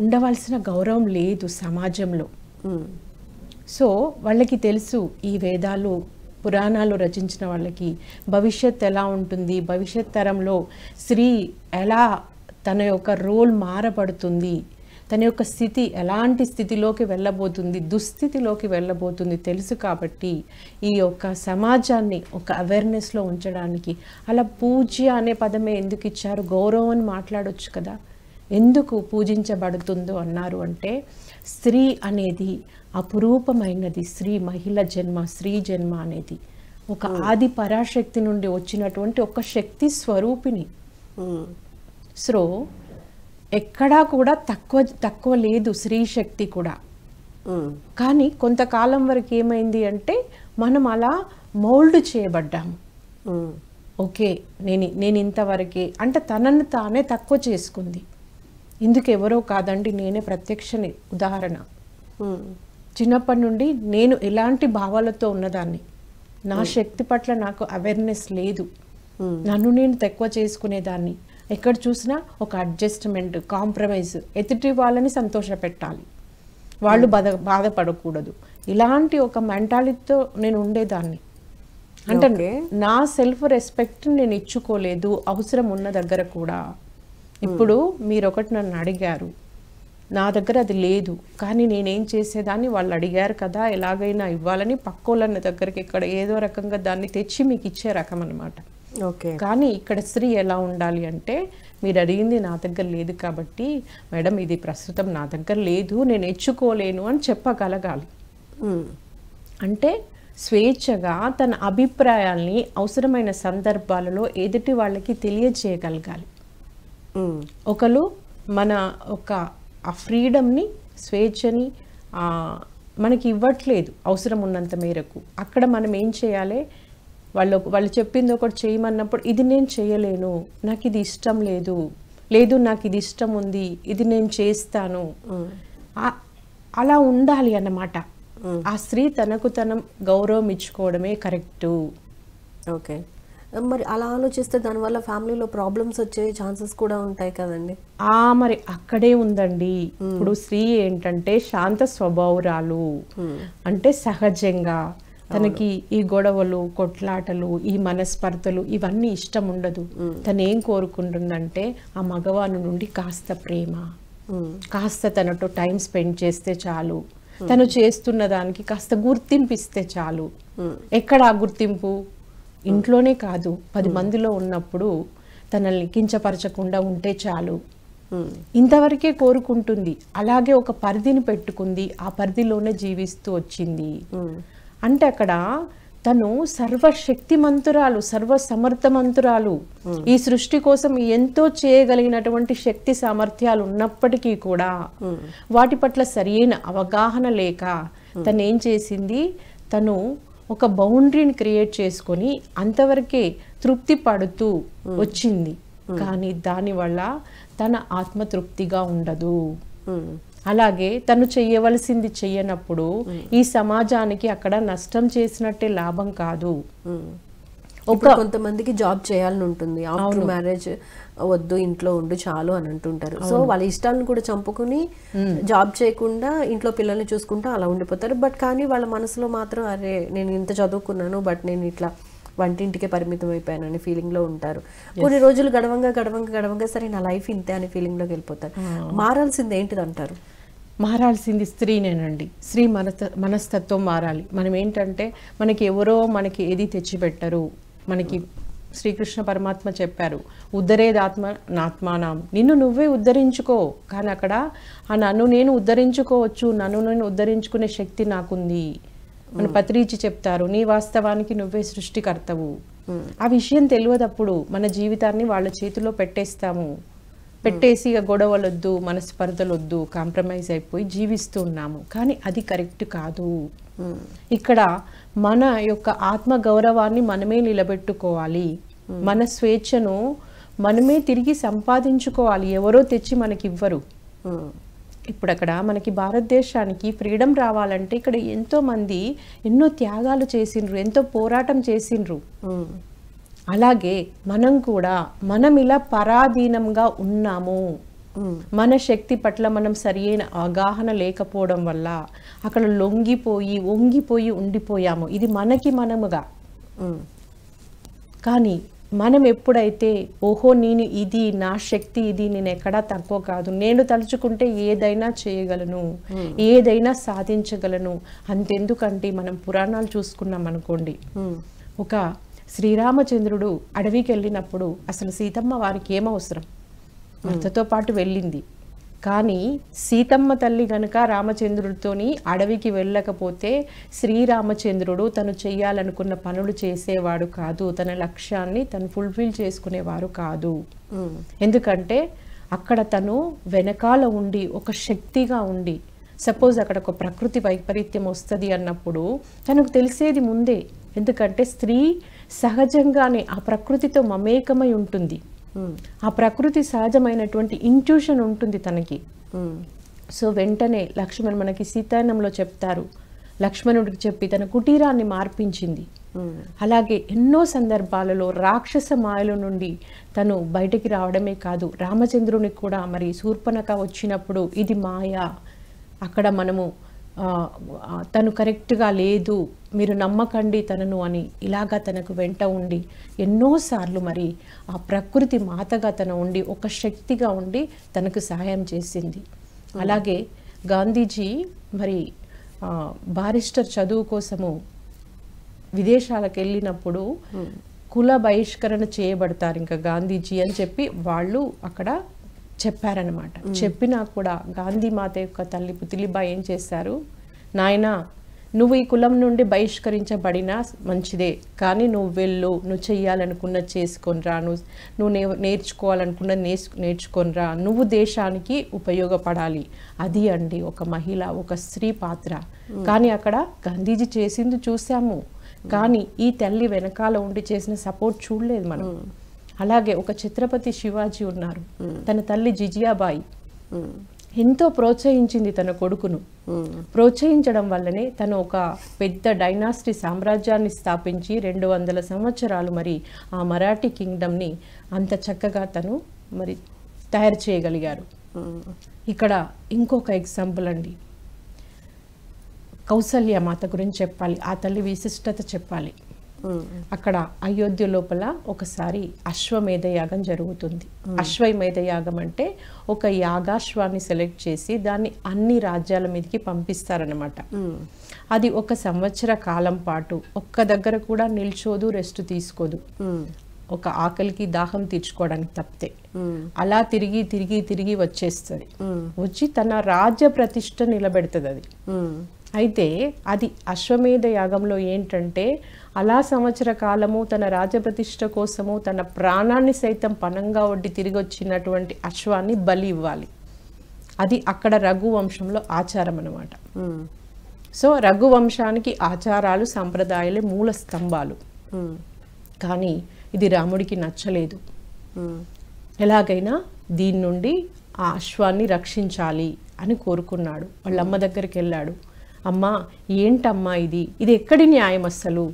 ఉండవలసిన గౌరవం లేదు సమాజంలో. సో వాళ్ళకి తెలుసు, ఈ వేదాలు పురాణాలు రచించిన వాళ్ళకి భవిష్యత్ ఎలా ఉంటుంది, భవిష్యత్ తరంలో స్త్రీ ఎలా తన యొక్క రోల్ మారబడుతుంది, తన యొక్క స్థితి ఎలాంటి స్థితిలోకి వెళ్ళబోతుంది, దుస్థితిలోకి వెళ్ళబోతుంది తెలుసు. కాబట్టి ఈ యొక్క సమాజాన్ని ఒక అవేర్నెస్లో ఉంచడానికి అలా పూజ్య అనే పదమే ఎందుకు ఇచ్చారు? గౌరవం అని మాట్లాడొచ్చు కదా. ఎందుకు పూజించబడుతుందో అన్నారు అంటే, స్త్రీ అనేది అపురూపమైనది. మహిళ జన్మ, స్త్రీ జన్మ అనేది ఒక ఆది పరాశక్తి నుండి వచ్చినటువంటి ఒక శక్తి స్వరూపిణి. సో ఎక్కడా కూడా తక్కువ లేదు స్త్రీ శక్తి కూడా. కానీ కొంతకాలం వరకు ఏమైంది అంటే, మనం అలా మౌల్డ్ చేయబడ్డాము. ఓకే, నేను ఇంతవరకే అంటే తనను తానే తక్కువ చేసుకుంది. ఇందుకు ఎవరో కాదండి, నేనే ప్రత్యక్ష ఉదాహరణ. చిన్నప్పటి నుండి నేను ఎలాంటి భావాలతో ఉన్నదాన్ని, నా శక్తి పట్ల నాకు అవేర్నెస్ లేదు, నన్ను నేను తక్కువ చేసుకునేదాన్ని. ఎక్కడ చూసినా ఒక అడ్జస్ట్మెంట్, కాంప్రమైజ్, ఎదుటి వాళ్ళని సంతోష పెట్టాలి, వాళ్ళు బాధపడకూడదు, ఇలాంటి ఒక మెంటాలిటీతో నేను ఉండేదాన్ని. అంటే నా సెల్ఫ్ రెస్పెక్ట్ నేను ఇచ్చుకోలేదు అవసరం ఉన్న దగ్గర కూడా. ఇప్పుడు మీరు ఒకటి నన్ను అడిగారు, నా దగ్గర అది లేదు, కానీ నేనేం చేసేదాన్ని, వాళ్ళు అడిగారు కదా ఎలాగైనా ఇవ్వాలని పక్కోళ్ళ దగ్గరికి ఇక్కడ ఏదో రకంగా దాన్ని తెచ్చి మీకు ఇచ్చే రకం అనమాట. ఓకే. కానీ ఇక్కడ స్త్రీ ఎలా ఉండాలి అంటే, మీరు అడిగింది నా దగ్గర లేదు కాబట్టి మేడం ఇది ప్రస్తుతం నా దగ్గర లేదు, నేను ఇచ్చుకోలేను అని చెప్పగలగాలి. అంటే స్వేచ్ఛగా తన అభిప్రాయాల్ని అవసరమైన సందర్భాలలో ఎదుటి వాళ్ళకి తెలియజేయగలగాలి. ఒకరు మన ఒక ఆ ఫ్రీడమ్ని, స్వేచ్ఛని మనకి ఇవ్వట్లేదు అవసరం ఉన్నంత మేరకు. అక్కడ మనం ఏం చేయాలి, వాళ్ళు చెప్పింది ఒకటి చేయమన్నప్పుడు ఇది నేను చేయలేను, నాకు ఇది ఇష్టం లేదు నాకు ఇది ఇష్టం ఉంది, ఇది నేను చేస్తాను, అలా ఉండాలి అన్నమాట. ఆ స్త్రీ తనకు తన గౌరవం ఇచ్చుకోవడమే కరెక్టు. ఓకే. మరి అలా ఆలోచిస్తే దానివల్ల ఫ్యామిలీలో ప్రాబ్లమ్స్ వచ్చే ఛాన్సెస్ కూడా ఉంటాయి కదండి. మరి అక్కడే ఉందండి. ఇప్పుడు స్త్రీ ఏంటంటే శాంత స్వభావురాలు, అంటే సహజంగా తనకి ఈ గొడవలు, కొట్లాటలు, ఈ మనస్పర్ధలు ఇవన్నీ ఇష్టం ఉండదు. తను ఏం కోరుకుంటుందంటే, ఆ మగవాని నుండి కాస్త ప్రేమ, కాస్త తనతో టైం స్పెండ్ చేస్తే చాలు, తను చేస్తున్న దానికి కాస్త గుర్తింపు ఇస్తే చాలు. ఎక్కడ ఆ గుర్తింపు? ఇంట్లోనే కాదు, 10 మందిలో ఉన్నప్పుడు తనల్ని కించపరచకుండా ఉంటే చాలు, ఇంతవరకే కోరుకుంటుంది. అలాగే ఒక పరిధిని పెట్టుకుంది, ఆ పరిధిలోనే జీవిస్తూ వచ్చింది. అంటే అక్కడ తను సర్వశక్తిమంతురాలు, సర్వసమర్థమంతురాలు. ఈ సృష్టి కోసం ఎంతో చేయగలిగినటువంటి శక్తి సామర్థ్యాలు ఉన్నప్పటికీ కూడా వాటి పట్ల సరైన అవగాహన లేక తను ఏం చేసింది, తను ఒక బౌండరీని క్రియేట్ చేసుకొని అంతవరకే తృప్తి పడుతూ వచ్చింది. కానీ దానివల్ల తన ఆత్మతృప్తిగా ఉండదు. అలాగే తను చెయ్యవలసింది చెయ్యనప్పుడు ఈ సమాజానికి అక్కడ నష్టం చేసినట్టే, లాభం కాదు. కొంతమందికి జాబ్ చేయాలని ఉంటుంది, ఆఫ్టర్ మ్యారేజ్ వద్దు ఇంట్లో ఉండు చాలు అని అంటుంటారు. సో వాళ్ళ ఇష్టాలను కూడా చంపుకుని జాబ్ చేయకుండా ఇంట్లో పిల్లల్ని చూసుకుంటూ అలా ఉండిపోతారు. బట్ కానీ వాళ్ళ మనసులో మాత్రం అరే నేను ఇంత చదువుకున్నాను బట్ నేను ఇట్లా వంటింటికే పరిమితం అయిపోయానని ఫీలింగ్లో ఉంటారు. కొన్ని రోజులు గడవంగా సరే నా లైఫ్ ఇంతే అనే ఫీలింగ్లోకి వెళ్ళిపోతారు. మారాల్సింది ఏంటిది అంటారు? మారాల్సింది స్త్రీనేనండి. స్త్రీ మనస్తత్వం మారాలి. మనం ఏంటంటే మనకి ఎవరో మనకి ఏది తెచ్చిపెట్టరు. మనకి శ్రీకృష్ణ పరమాత్మ చెప్పారు, ఉద్ధరేదాత్మ నాత్మానం, నిన్ను నువ్వే ఉద్ధరించుకో. కానీ అక్కడ నన్ను నేను ఉద్ధరించుకోవచ్చు, నన్ను నేను ఉద్ధరించుకునే శక్తి నాకుంది. మన పత్రిచి చెప్తారు, నీ వాస్తవానికి నువ్వే సృష్టికర్తవు. ఆ విషయం తెలియదప్పుడు మన జీవితాన్ని వాళ్ళ చేతిలో పెట్టేస్తాము. పెట్టేసి ఇక గొడవలొద్దు, మనస్పర్ధలొద్దు, కాంప్రమైజ్ అయిపోయి జీవిస్తూ ఉన్నాము. కానీ అది కరెక్ట్ కాదు. ఇక్కడ మన యొక్క ఆత్మ గౌరవాన్ని మనమే నిలబెట్టుకోవాలి. మన స్వేచ్ఛను మనమే తిరిగి సంపాదించుకోవాలి. ఎవరో తెచ్చి మనకి ఇవ్వరు. ఇప్పుడు అక్కడ మనకి భారతదేశానికి ఫ్రీడమ్ రావాలంటే ఇక్కడ ఎంతో మంది ఎన్నో త్యాగాలు చేసిండ్రు, ఎంతో పోరాటం చేసిండ్రు. అలాగే మనం కూడా మనం ఇలా పరాధీనంగా ఉన్నాము. మన శక్తి పట్ల మనం సరియైన అవగాహన లేకపోవడం వల్ల అక్కడ లొంగిపోయి వంగిపోయి ఉండిపోయాము. ఇది మనకి మనముగా. కానీ మనం ఎప్పుడైతే ఓహో నేను ఇది నా శక్తి, ఇది నేను ఎక్కడా తక్కువ కాదు, నేను తలుచుకుంటే ఏదైనా చేయగలను, ఏదైనా సాధించగలను. అంతెందుకంటే మనం పురాణాలు చూసుకున్నాం అనుకోండి, ఒక శ్రీరామచంద్రుడు అడవికి వెళ్ళినప్పుడు అసలు సీతమ్మ వారికి ఏమవసరం, భర్తతో పాటు వెళ్ళింది. కానీ సీతమ్మ తల్లి గనుక రామచంద్రుడితోని అడవికి వెళ్ళకపోతే శ్రీరామచంద్రుడు తను చెయ్యాలనుకున్న పనులు చేసేవాడు కాదు, తన లక్ష్యాన్ని తను ఫుల్ఫిల్ చేసుకునేవారు కాదు. ఎందుకంటే అక్కడ తను వెనకాల ఉండి ఒక శక్తిగా ఉండి, సపోజ్ అక్కడ ఒక ప్రకృతి వైపరీత్యం వస్తుంది అన్నప్పుడు తనకు తెలిసేది ముందే. ఎందుకంటే స్త్రీ సహజంగానే ఆ ప్రకృతితో మమేకమై ఉంటుంది. ఆ ప్రకృతి సహజమైనటువంటి ఇంట్యూషన్ ఉంటుంది తనకి. సో వెంటనే లక్ష్మణ్ మనకి సీతాయనంలో చెప్తారు, లక్ష్మణుడికి చెప్పి తన కుటీరాన్ని మార్పించింది. అలాగే ఎన్నో సందర్భాలలో రాక్షస మాయల నుండి తను బయటికి రావడమే కాదు, రామచంద్రునికి కూడా మరి శూర్పణఖ వచ్చినప్పుడు ఇది మాయ, అక్కడ మనము తను కరెక్ట్గా లేదు, మీరు నమ్మకండి తనను అని ఇలాగా తనకు వెంట ఉండి ఎన్నోసార్లు మరి ఆ ప్రకృతి మాతగా తన ఉండి ఒక శక్తిగా ఉండి తనకు సహాయం చేసింది. అలాగే గాంధీజీ మరి బారిస్టర్ చదువు కోసము విదేశాలకు వెళ్ళినప్పుడు కుల బహిష్కరణ చేయబడతారు ఇంకా గాంధీజీ అని చెప్పి వాళ్ళు అక్కడ చెప్పారనమాట. చెప్పినా కూడా గాంధీ మాత యొక్క తల్లి పుతిలిబాయి ఏం చేశారు, నాయనా నువ్వు ఈ కులం నుండి బహిష్కరించబడినా మంచిదే, కానీ నువ్వు వెళ్ళు, నువ్వు చెయ్యాలనుకున్నది చేసుకొనిరా, నువ్వు నేర్చుకోవాలనుకున్నది నేర్చుకొనిరా, నువ్వు దేశానికి ఉపయోగపడాలి. అది అండి ఒక మహిళ, ఒక స్త్రీ పాత్ర. కానీ అక్కడ గాంధీజీ చేసింది చూసాము, కానీ ఈ తల్లి వెనకాల ఉండి చేసిన సపోర్ట్ చూడలేదు మనం. అలాగే ఒక ఛత్రపతి శివాజీ ఉన్నారు, తన తల్లి జిజియాబాయి ఎంతో ప్రోత్సహించింది తన కొడుకును. ప్రోత్సహించడం వల్లనే తను ఒక పెద్ద డైనాసిటీ సామ్రాజ్యాన్ని స్థాపించి 200 సంవత్సరాలు మరి ఆ మరాఠీ కింగ్డమ్ని అంత చక్కగా తను మరి తయారు చేయగలిగారు. ఇక్కడ ఇంకొక ఎగ్జాంపుల్ అండి, కౌసల్య మాత గురించి చెప్పాలి, ఆ తల్లి విశిష్టత చెప్పాలి. అక్కడ అయోధ్య లోపల ఒకసారి అశ్వమేధ యాగం జరుగుతుంది. అశ్వమేధ యాగం అంటే ఒక యాగాశ్వాన్ని సెలెక్ట్ చేసి దాన్ని అన్ని రాజ్యాల మీదకి పంపిస్తారనమాట. అది 1 సంవత్సర కాలం పాటు ఒక్క దగ్గర కూడా నిల్చోదు, రెస్ట్ తీసుకోదు, ఒక ఆకలికి దాహం తీర్చుకోవడానికి తప్పితే. అలా తిరిగి తిరిగి తిరిగి వచ్చేస్తుంది, వచ్చి తన రాజ్య ప్రతిష్ట నిలబెడుతుంది అది. అయితే అది అశ్వమేధ యాగంలో ఏంటంటే అలా సంవత్సర కాలము తన రాజప్రతిష్ఠ కోసము తన ప్రాణాన్ని సైతం పణంగా ఒడ్డి తిరిగి వచ్చినటువంటి అశ్వాన్ని బలి ఇవ్వాలి. అది అక్కడ రఘువంశంలో ఆచారం అన్నమాట. సో రఘువంశానికి ఆచారాలు సంప్రదాయాలే మూల స్తంభాలు. కానీ ఇది రాముడికి నచ్చలేదు. ఎలాగైనా దీని నుండి ఆ అశ్వాన్ని రక్షించాలి అని కోరుకున్నాడు. వాళ్ళ అమ్మ దగ్గరికి వెళ్ళాడు, అమ్మా ఏంటమ్మా ఇది ఎక్కడి న్యాయం, అస్సలు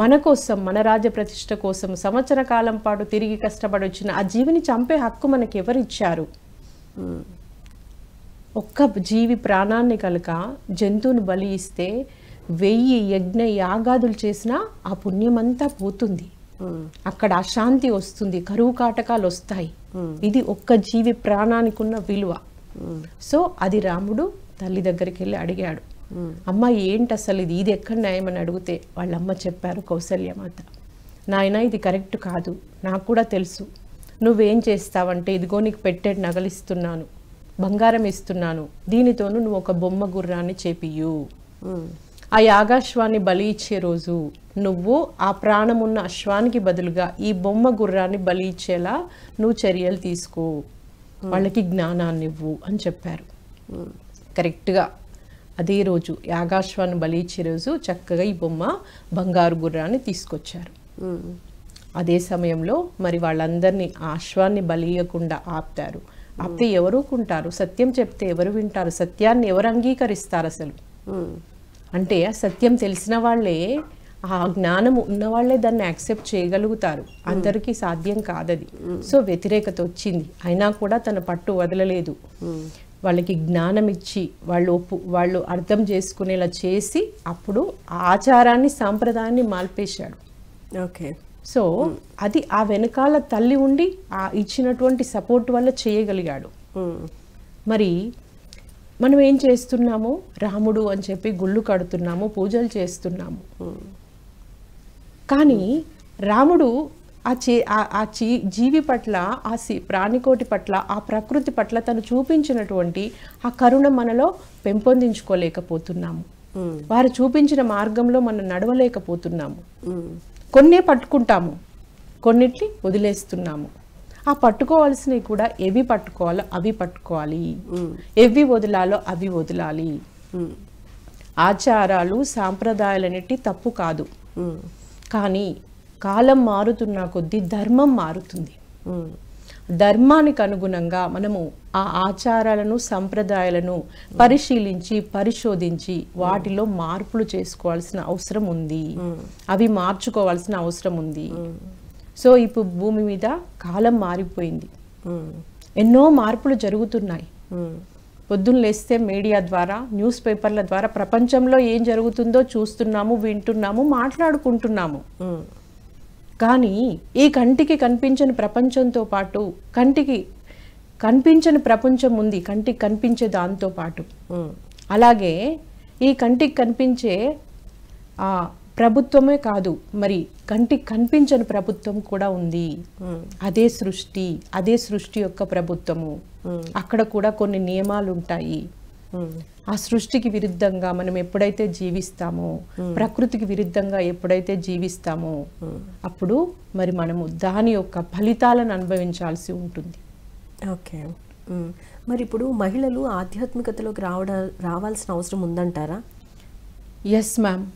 మన కోసం మన రాజ్య ప్రతిష్ట కోసం సంవత్సర కాలం పాటు తిరిగి కష్టపడి వచ్చిన ఆ జీవిని చంపే హక్కు మనకి ఎవరిచ్చారు? ఒక్క జీవి ప్రాణాన్ని కనుక జంతువుని బలి ఇస్తే 1000 యజ్ఞ యాగాదులు చేసినా ఆ పుణ్యమంతా పోతుంది, అక్కడ అశాంతి వస్తుంది, కరువు కాటకాలు వస్తాయి. ఇది ఒక్క జీవి ప్రాణానికి ఉన్న విలువ. సో అది రాముడు తల్లి దగ్గరికి వెళ్ళి అడిగాడు, అమ్మ ఏంటి అసలు ఇది ఎక్కడ న్యాయం అని అడిగితే వాళ్ళమ్మ చెప్పారు, కౌసల్యమాత, నాయన ఇది కరెక్ట్ కాదు, నాకు కూడా తెలుసు, నువ్వేం చేస్తావంటే ఇదిగో నీకు పెట్టేది నగలిస్తున్నాను, బంగారం ఇస్తున్నాను, దీనితోనూ నువ్వు ఒక బొమ్మ గుర్రాన్ని చేపియు, ఆ యాగాశ్వాన్ని బలి ఇచ్చే రోజు నువ్వు ఆ ప్రాణమున్న అశ్వానికి బదులుగా ఈ బొమ్మ గుర్రాన్ని బలి ఇచ్చేలా నువ్వు చర్యలు తీసుకో. వాళ్ళకి జ్ఞానాన్ని ఇవ్వు అని చెప్పారు. కరెక్ట్గా అదే రోజు యాగాశ్వాన్ని బలి ఇచ్చే రోజు చక్కగా ఈ బొమ్మ బంగారు గుర్రాన్ని తీసుకొచ్చారు. అదే సమయంలో మరి వాళ్ళందరినీ ఆ అశ్వాన్ని బలియకుండా ఆపుతారు. ఆపితే ఎవరు కుంటారు? సత్యం చెప్తే ఎవరు వింటారు? సత్యాన్ని ఎవరు అంగీకరిస్తారు అసలు? అంటే ఆ సత్యం తెలిసిన వాళ్ళే, ఆ జ్ఞానం ఉన్నవాళ్లే దాన్ని యాక్సెప్ట్ చేయగలుగుతారు. అందరికీ సాధ్యం కాదది. సో వ్యతిరేకత వచ్చింది, అయినా కూడా తన పట్టు వదలలేదు. వాళ్ళకి జ్ఞానం ఇచ్చి వాళ్ళు అర్థం చేసుకునేలా చేసి అప్పుడు ఆచారాన్ని సాంప్రదాయాన్ని మాల్పేశాడు. ఓకే. సో అది ఆ వెనకాల తల్లి ఉండి ఆ ఇచ్చినటువంటి సపోర్ట్ వల్ల చేయగలిగాడు. మరి మనం ఏం చేస్తున్నాము? రాముడు అని చెప్పి గుళ్ళు కడుతున్నాము, పూజలు చేస్తున్నాము. కానీ రాముడు ఆ జీవి పట్ల, ఆ ప్రాణికోటి పట్ల, ఆ ప్రకృతి పట్ల తను చూపించినటువంటి ఆ కరుణ మనలో పెంపొందించుకోలేకపోతున్నాము. వారు చూపించిన మార్గంలో మనం నడవలేకపోతున్నాము. కొన్నే పట్టుకుంటాము, కొన్నిటిని వదిలేస్తున్నాము. ఆ పట్టుకోవాల్సినవి కూడా ఎవి పట్టుకోవాలో అవి పట్టుకోవాలి, ఎవి వదలాలో అవి వదలాలి. ఆచారాలు సాంప్రదాయాలన్నిటి తప్పు కాదు, కానీ కాలం మారుతున్న కొద్దీ ధర్మం మారుతుంది. ధర్మానికి అనుగుణంగా మనము ఆ ఆచారాలను సంప్రదాయాలను పరిశీలించి పరిశోధించి వాటిలో మార్పులు చేసుకోవాల్సిన అవసరం ఉంది, అవి మార్చుకోవాల్సిన అవసరం ఉంది. సో ఇప్పుడు భూమి మీద కాలం మారిపోయింది, ఎన్నో మార్పులు జరుగుతున్నాయి. పొద్దున్న లేస్తే మీడియా ద్వారా, న్యూస్ పేపర్ల ద్వారా ప్రపంచంలో ఏం జరుగుతుందో చూస్తున్నాము, వింటున్నాము, మాట్లాడుకుంటున్నాము. కానీ ఈ కంటికి కనిపించని ప్రపంచంతో పాటు కంటికి కనిపించని ప్రపంచం ఉంది, కంటికి కనిపించే దాంతో పాటు. అలాగే ఈ కంటికి కనిపించే ప్రభుత్వమే కాదు, మరి కంటికి కనిపించని ప్రభుత్వం కూడా ఉంది. అదే సృష్టి యొక్క ప్రభుత్వము. అక్కడ కూడా కొన్ని నియమాలు ఉంటాయి. ఆ సృష్టికి విరుద్ధంగా మనం ఎప్పుడైతే జీవిస్తామో, ప్రకృతికి విరుద్ధంగా ఎప్పుడైతే జీవిస్తామో అప్పుడు మరి మనము దాని యొక్క ఫలితాలను అనుభవించాల్సి ఉంటుంది. ఓకే. మరి ఇప్పుడు మహిళలు ఆధ్యాత్మికతలోకి రావాల్సిన అవసరం ఉందంటారా? Yes ma'am.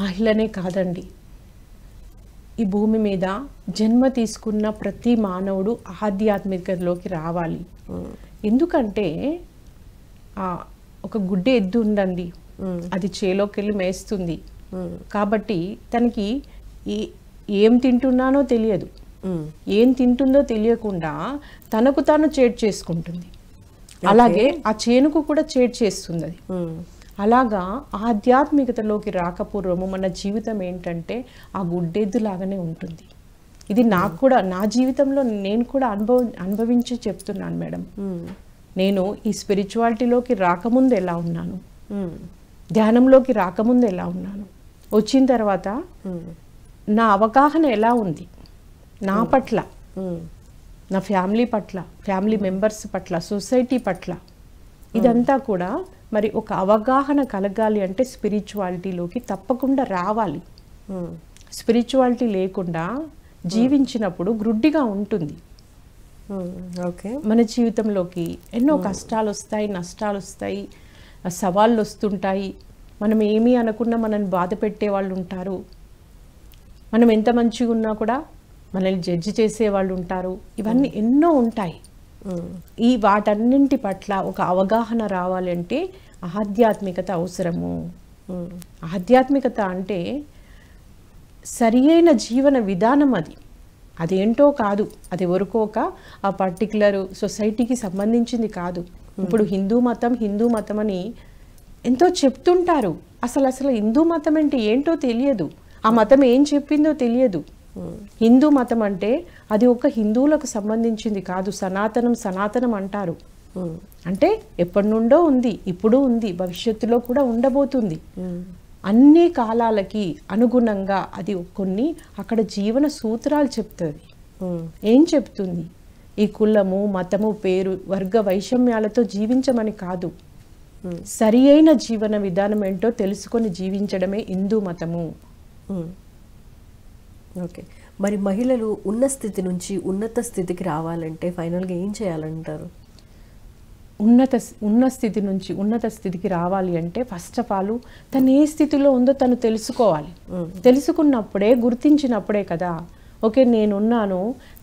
మహిళనే కాదండి, ఈ భూమి మీద జన్మ తీసుకున్న ప్రతి మానవుడు ఆధ్యాత్మికతలోకి రావాలి. ఎందుకంటే ఒక గుడ్డి ఎద్దు ఉండండి, అది చేలోకి వెళ్ళి మేస్తుంది. కాబట్టి తనకి ఏం తింటున్నానో తెలియదు, ఏం తింటుందో తెలియకుండా తనకు తాను చేట్ చేసుకుంటుంది. అలాగే ఆ చేనుకు కూడా చేట్ చేస్తుంది అది. అలాగా ఆధ్యాత్మికతలోకి రాకపూర్వము మన జీవితం ఏంటంటే ఆ గుడ్డెద్దు లాగానే ఉంటుంది. ఇది నాకు కూడా, నా జీవితంలో నేను కూడా అనుభవించి చెప్తున్నాను మేడం. నేను ఈ స్పిరిచువాలిటీలోకి రాకముందు ఎలా ఉన్నాను, ధ్యానంలోకి రాకముందు ఎలా ఉన్నాను, వచ్చిన తర్వాత నా అవగాహన ఎలా ఉంది నా పట్ల, నా ఫ్యామిలీ పట్ల, ఫ్యామిలీ మెంబర్స్ పట్ల, సొసైటీ పట్ల. ఇదంతా కూడా మరి ఒక అవగాహన కలగాలి అంటే స్పిరిచువాలిటీలోకి తప్పకుండా రావాలి. స్పిరిచువాలిటీ లేకుండా జీవించినప్పుడు గ్రుడ్డిగా ఉంటుంది. ఓకే. మన జీవితంలోకి ఎన్నో కష్టాలు వస్తాయి, నష్టాలు వస్తాయి, సవాళ్ళు వస్తుంటాయి. మనం ఏమీ అనకుండా మనల్ని బాధ పెట్టే వాళ్ళు ఉంటారు. మనం ఎంత మంచిగా ఉన్నా కూడా మనల్ని జడ్జి చేసే వాళ్ళు ఉంటారు. ఇవన్నీ ఎన్నో ఉంటాయి. ఈ వాటన్నింటి పట్ల ఒక అవగాహన రావాలంటే ఆధ్యాత్మికత అవసరము. ఆధ్యాత్మికత అంటే సరి అయిన జీవన విధానం. అదేంటో కాదు, అది ఎవరికో ఒక ఆ పర్టికులర్ సొసైటీకి సంబంధించింది కాదు. ఇప్పుడు హిందూ మతం అని ఎంతో చెప్తుంటారు. అసలు హిందూ మతం అంటే ఏంటో తెలియదు, ఆ మతం ఏం చెప్పిందో తెలియదు. హిందూ మతం అంటే అది ఒక హిందువులకు సంబంధించింది కాదు, సనాతనం అంటారు. అంటే ఎప్పటి నుండో ఉంది, ఇప్పుడు ఉంది, భవిష్యత్తులో కూడా ఉండబోతుంది. అన్ని కాలాలకి అనుగుణంగా అది కొన్ని అక్కడ జీవన సూత్రాలు చెప్తుంది. ఏం చెప్తుంది? ఈ కులము, మతము, పేరు, వర్గ వైషమ్యాలతో జీవించమని కాదు, సరి అయిన జీవన విధానం ఏంటో తెలుసుకొని జీవించడమే హిందూ మతము. ఓకే. మరి మహిళలు ఉన్న స్థితి నుంచి ఉన్నత స్థితికి రావాలంటే ఫైనల్గా ఏం చేయాలంటారు? ఉన్న స్థితి నుంచి ఉన్నత స్థితికి రావాలి అంటే ఫస్ట్ ఆఫ్ ఆల్ తను ఏ స్థితిలో ఉందో తను తెలుసుకోవాలి. తెలుసుకున్నప్పుడే, గుర్తించినప్పుడే కదా ఓకే నేనున్నాను,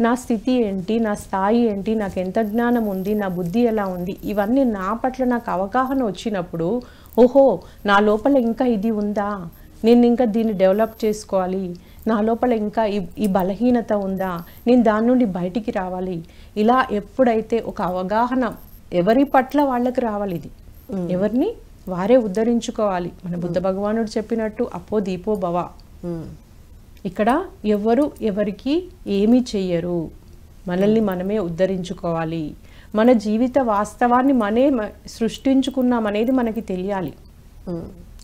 నా స్థితి ఏంటి, నా స్థాయి ఏంటి, నాకు ఎంత జ్ఞానం ఉంది, నా బుద్ధి ఎలా ఉంది, ఇవన్నీ నా పట్ల నాకు అవగాహన వచ్చినప్పుడు ఓహో నా లోపల ఇంకా ఇది ఉందా, నేను ఇంకా దీన్ని డెవలప్ చేసుకోవాలి, నా లోపల ఇంకా ఈ బలహీనత ఉందా, నేను దాని నుండి బయటికి రావాలి. ఇలా ఎప్పుడైతే ఒక అవగాహన ఎవరి పట్ల వాళ్ళకి రావాలి, ఇది ఎవరిని వారే ఉద్ధరించుకోవాలి. మన బుద్ధ భగవానుడు చెప్పినట్టు అపో దీపో భవ. ఇక్కడ ఎవరు ఎవరికి ఏమీ చెయ్యరు, మనల్ని మనమే ఉద్ధరించుకోవాలి. మన జీవిత వాస్తవాన్ని సృష్టించుకున్నామనేది మనకి తెలియాలి.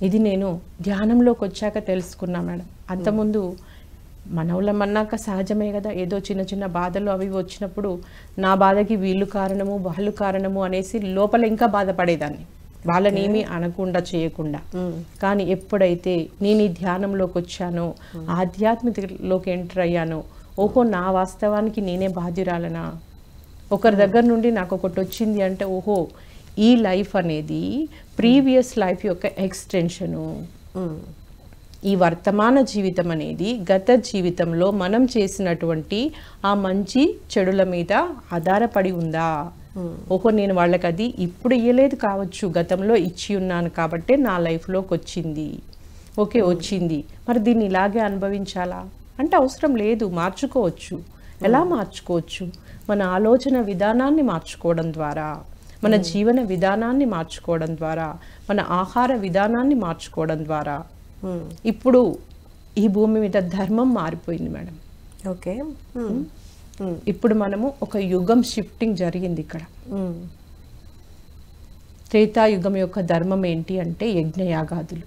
ఇది నేను ధ్యానంలోకి వచ్చాక తెలుసుకున్నా మేడం. అంతకుముందు మనవులమన్నాక సహజమే కదా, ఏదో చిన్న చిన్న బాధలు అవి వచ్చినప్పుడు నా బాధకి వీళ్ళు కారణము వాళ్ళు కారణము అనేసి లోపల ఇంకా బాధపడేదాన్ని, వాళ్ళని ఏమీ అనకుండా చేయకుండా. కానీ ఎప్పుడైతే నేను ఈ ధ్యానంలోకి వచ్చానో, ఆధ్యాత్మికలోకి ఎంటర్ అయ్యానో, ఓహో నా వాస్తవానికి నేనే బాధ్యురాలనా, ఒకరి దగ్గర నుండి నాకు ఒకటి వచ్చింది అంటే ఓహో ఈ లైఫ్ అనేది ప్రీవియస్ లైఫ్ యొక్క ఎక్స్టెన్షను, ఈ వర్తమాన జీవితం అనేది గత జీవితంలో మనం చేసినటువంటి ఆ మంచి చెడుల మీద ఆధారపడి ఉందా. ఓహో నేను వాళ్ళకి అది ఇప్పుడు ఇయ్యలేదు కావచ్చు, గతంలో ఇచ్చి ఉన్నాను కాబట్టి నా లైఫ్లోకి వచ్చింది. ఓకే వచ్చింది, మరి దీన్ని ఇలాగే అనుభవించాలా అంటే అవసరం లేదు, మార్చుకోవచ్చు. ఎలా మార్చుకోవచ్చు? మన ఆలోచన విధానాన్ని మార్చుకోవడం ద్వారా, మన జీవన విధానాన్ని మార్చుకోవడం ద్వారా, మన ఆహార విధానాన్ని మార్చుకోవడం ద్వారా. ఇప్పుడు ఈ భూమి మీద ధర్మం మారిపోయింది మేడం. ఓకే, ఇప్పుడు మనము ఒక యుగం షిఫ్టింగ్ జరిగింది ఇక్కడ. త్రేతాయుగం యొక్క ధర్మం ఏంటి అంటే యజ్ఞయాగాదులు,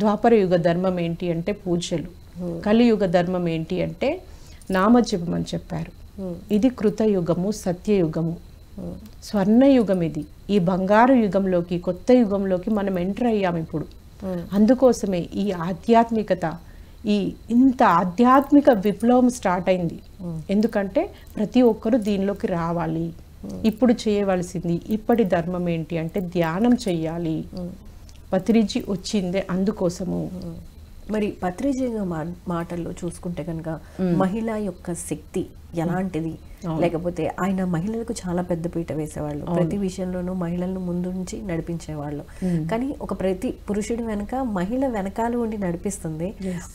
ద్వాపర యుగ ధర్మం ఏంటి అంటే పూజలు, కలియుగ ధర్మం ఏంటి అంటే నామజపం అని చెప్పారు. ఇది కృతయుగము, సత్యయుగము, స్వర్ణయుగం. ఇది ఈ బంగారు యుగంలోకి, కొత్త యుగంలోకి మనం ఎంటర్ అయ్యాం ఇప్పుడు. అందుకోసమే ఈ ఆధ్యాత్మికత, ఇంత ఆధ్యాత్మిక విప్లవం స్టార్ట్ అయింది. ఎందుకంటే ప్రతి ఒక్కరూ దీనిలోకి రావాలి. ఇప్పుడు చేయవలసింది ఇప్పటి ధర్మం ఏంటి అంటే ధ్యానం చెయ్యాలి. పత్రిజీ వచ్చిందే అందుకోసము. మరి పత్రిజీ మాటల్లో చూసుకుంటే కనుక మహిళ యొక్క శక్తి ఎలాంటిది, లేకపోతే ఆయన మహిళలకు చాలా పెద్ద పీట వేసేవాళ్ళు, ప్రతి విషయంలోనూ మహిళలను ముందు నుంచి నడిపించేవాళ్ళు. కానీ ఒక ప్రతి పురుషుడి వెనక మహిళ వెనకాల ఉండి నడిపిస్తుంది.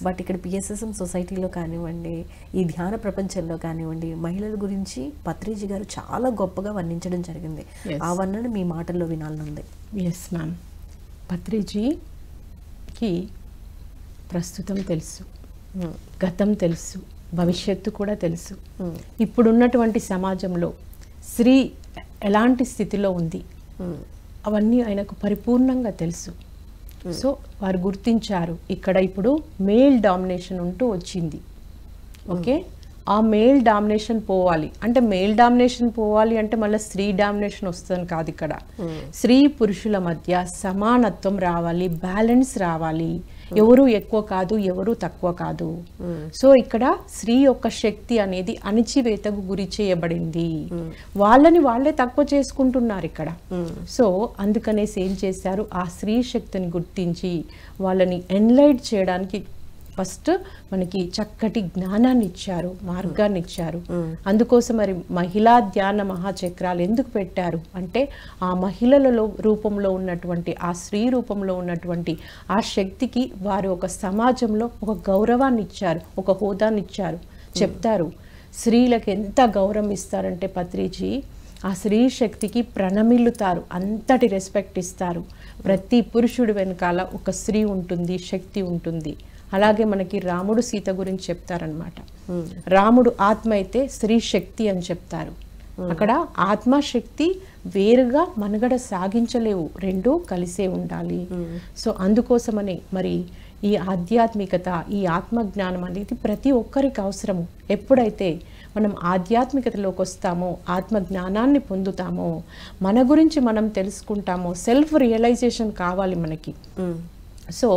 బట్ ఇక్కడ పిఎస్ఎస్ఎం సొసైటీలో కానివ్వండి, ఈ ధ్యాన ప్రపంచంలో కానివ్వండి, మహిళల గురించి పత్రిజీ గారు చాలా గొప్పగా వర్ణించడం జరిగింది. ఆ వర్ణన మీ మాటల్లో వినాలనుంది. Yes ma'am. పత్రిజీకి ప్రస్తుతం తెలుసు, గతం తెలుసు, భవిష్యత్తు కూడా తెలుసు. ఇప్పుడున్నటువంటి సమాజంలో స్త్రీ ఎలాంటి స్థితిలో ఉంది అవన్నీ ఆయనకు పరిపూర్ణంగా తెలుసు. సో వారు గుర్తించారు ఇక్కడ ఇప్పుడు మేల్ డామినేషన్ ఉంటూ వచ్చింది. ఓకే, ఆ మేల్ డామినేషన్ పోవాలి అంటే, మేల్ డామినేషన్ పోవాలి అంటే మళ్ళీ స్త్రీ డామినేషన్ వస్తుంది కాదు. ఇక్కడ స్త్రీ పురుషుల మధ్య సమానత్వం రావాలి, బ్యాలెన్స్ రావాలి. ఎవరు ఎక్కువ కాదు, ఎవరు తక్కువ కాదు. సో ఇక్కడ స్త్రీ యొక్క శక్తి అనేది అణిచివేతకు గురి చేయబడింది. వాళ్ళని వాళ్ళే తక్కువ చేసుకుంటున్నారు ఇక్కడ. సో అందుకనేసి ఏం చేశారు, ఆ స్త్రీ శక్తిని గుర్తించి వాళ్ళని ఎన్లైట్ చేయడానికి ఫస్ట్ మనకి చక్కటి జ్ఞానాన్ని ఇచ్చారు, మార్గాన్ని ఇచ్చారు. అందుకోసం మరి మహిళా ధ్యాన మహాచక్రాలు ఎందుకు పెట్టారు అంటే, ఆ మహిళలలో రూపంలో ఉన్నటువంటి, ఆ స్త్రీ రూపంలో ఉన్నటువంటి ఆ శక్తికి వారు ఒక సమాజంలో ఒక గౌరవాన్ని ఇచ్చారు, ఒక హోదాన్ని ఇచ్చారు. చెప్తారు స్త్రీలకు ఎంత గౌరవం ఇస్తారంటే పత్రిజీ, ఆ స్త్రీ శక్తికి ప్రణమిల్లుతారు, అంతటి రెస్పెక్ట్ ఇస్తారు. ప్రతి పురుషుడి వెనకాల ఒక స్త్రీ ఉంటుంది, శక్తి ఉంటుంది. అలాగే మనకి రాముడు సీత గురించి చెప్తారనమాట. రాముడు ఆత్మ అయితే స్త్రీ శక్తి అని చెప్తారు. అక్కడ ఆత్మశక్తి వేరుగా మనుగడ సాగించలేవు, రెండూ కలిసే ఉండాలి. సో అందుకోసమని మరి ఈ ఆధ్యాత్మికత, ఈ ఆత్మజ్ఞానం అనేది ప్రతి ఒక్కరికి అవసరము. ఎప్పుడైతే మనం ఆధ్యాత్మికతలోకి వస్తామో, ఆత్మజ్ఞానాన్ని పొందుతామో, మన గురించి మనం తెలుసుకుంటామో, సెల్ఫ్ రియలైజేషన్ కావాలి మనకి. సో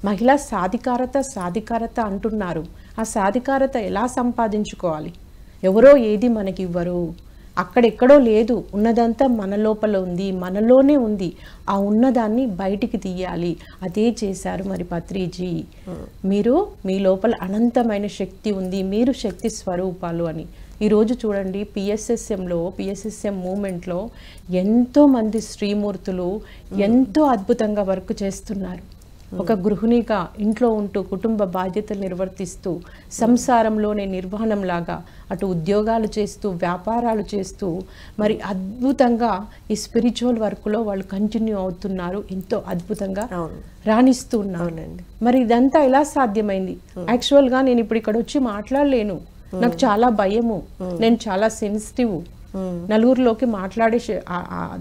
మహిళా సాధికారత అంటున్నారు. ఆ సాధికారత ఎలా సంపాదించుకోవాలి? ఎవరో ఏది మనకి ఇవ్వరు, అక్కడెక్కడో లేదు, ఉన్నదంతా మన లోపల ఉంది, మనలోనే ఉంది. ఆ ఉన్నదాన్ని బయటికి తీయాలి. అదే చేశారు మరి పత్రిజీ. మీరు మీ లోపల అనంతమైన శక్తి ఉంది, మీరు శక్తి స్వరూపాలు అని. ఈరోజు చూడండి, పిఎస్ఎస్ఎం మూమెంట్లో ఎంతోమంది శ్రీమూర్తులు ఎంతో అద్భుతంగా వర్క్ చేస్తున్నారు. ఒక గృహిణిగా ఇంట్లో ఉంటూ కుటుంబ బాధ్యతలు నిర్వర్తిస్తూ సంసారంలోనే నిర్వహణంలాగా అటు ఉద్యోగాలు చేస్తూ వ్యాపారాలు చేస్తూ మరి అద్భుతంగా ఈ స్పిరిచువల్ వర్క్లో వాళ్ళు కంటిన్యూ అవుతున్నారు, ఎంతో అద్భుతంగా రాణిస్తూ ఉన్నారు. మరి ఇదంతా ఎలా సాధ్యమైంది? యాక్చువల్గా నేను ఇప్పుడు ఇక్కడ వచ్చి మాట్లాడలేను, నాకు చాలా భయము, నేను చాలా సెన్సిటివ్, నలుగురిలోకి మాట్లాడే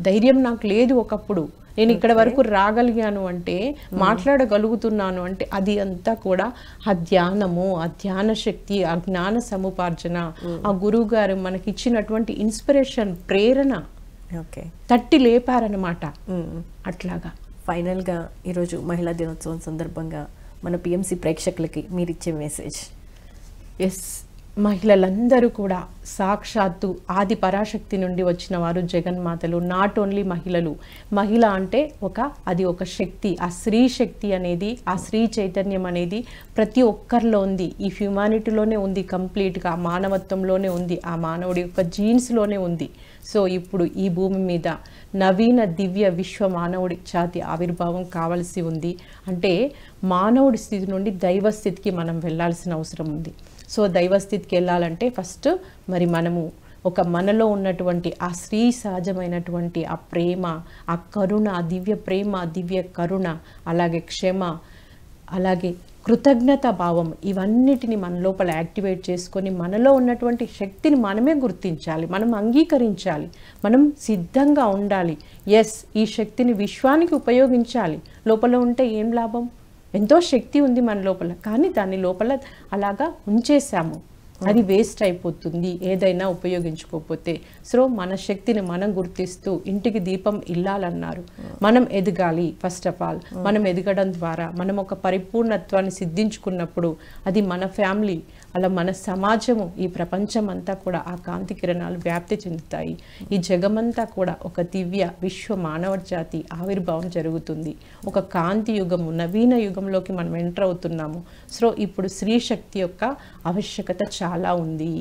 ధైర్యం నాకు లేదు. ఒకప్పుడు నేను ఇక్కడ వరకు రాగలిగాను అంటే, మాట్లాడగలుగుతున్నాను అంటే అది అంతా కూడా ఆ ధ్యానము, ఆ ధ్యాన శక్తి, ఆ జ్ఞాన సముపార్జన, ఆ గురువు గారు మనకి ఇచ్చినటువంటి ఇన్స్పిరేషన్, ప్రేరణ తట్టి లేపారనమాట. అట్లాగా ఫైనల్గా ఈరోజు మహిళా దినోత్సవం సందర్భంగా మన పిఎంసి ప్రేక్షకులకి మీరు ఇచ్చే మెసేజ్? మహిళలందరూ కూడా సాక్షాత్తు ఆది పరాశక్తి నుండి వచ్చిన వారు జగన్మాతలు. నాట్ ఓన్లీ మహిళలు. మహిళ అంటే అది ఒక శక్తి. ఆ స్త్రీ శక్తి అనేది, ఆ స్త్రీ చైతన్యం అనేది ప్రతి ఒక్కరిలో ఉంది. ఈ హ్యుమానిటీలోనే ఉంది, కంప్లీట్గా మానవత్వంలోనే ఉంది, ఆ మానవుడి యొక్క జీన్స్లోనే ఉంది. సో ఇప్పుడు ఈ భూమి మీద నవీన దివ్య విశ్వ మానవుడి జాతి ఆవిర్భావం కావాల్సి ఉంది. అంటే మానవుడి స్థితి నుండి దైవ స్థితికి మనం వెళ్ళాల్సిన అవసరం ఉంది. సో దైవస్థితికి వెళ్ళాలంటే ఫస్ట్ మరి మనము మనలో ఉన్నటువంటి ఆ స్త్రీ సహజమైనటువంటి ఆ ప్రేమ, ఆ కరుణ, ఆ దివ్య ప్రేమ, దివ్య కరుణ, అలాగే క్షమ, అలాగే కృతజ్ఞత భావం, ఇవన్నిటిని మన లోపల యాక్టివేట్ చేసుకొని మనలో ఉన్నటువంటి శక్తిని మనమే గుర్తించాలి, మనం అంగీకరించాలి, మనం సిద్ధంగా ఉండాలి. ఈ శక్తిని విశ్వానికి ఉపయోగించాలి. లోపల ఉంటే ఏం లాభం? ఎంతో శక్తి ఉంది మన లోపల, కానీ దాని లోపల అలాగా ఉంచేసాము, అది వేస్ట్ అయిపోతుంది ఏదైనా ఉపయోగించుకోకపోతే. సో మన శక్తిని మనం గుర్తిస్తూ ఇంటికి దీపం ఇల్లాలన్నారు. మనం ఎదగాలి. ఫస్ట్ ఆఫ్ ఆల్ మనం ఎదగడం ద్వారా మనం ఒక పరిపూర్ణత్వాన్ని సిద్ధించుకున్నప్పుడు అది మన ఫ్యామిలీ, అలా మన సమాజము, ఈ ప్రపంచం అంతా కూడా ఆ కాంతి కిరణాలు వ్యాప్తి చెందుతాయి. ఈ జగమంతా కూడా ఒక దివ్య విశ్వ మానవ జాతి ఆవిర్భావం జరుగుతుంది. ఒక కాంతి యుగము, నవీన యుగంలోకి మనం ఎంటర్ అవుతున్నాము. సో ఇప్పుడు స్త్రీ శక్తి యొక్క ఆవశ్యకత చాలా ఉంది.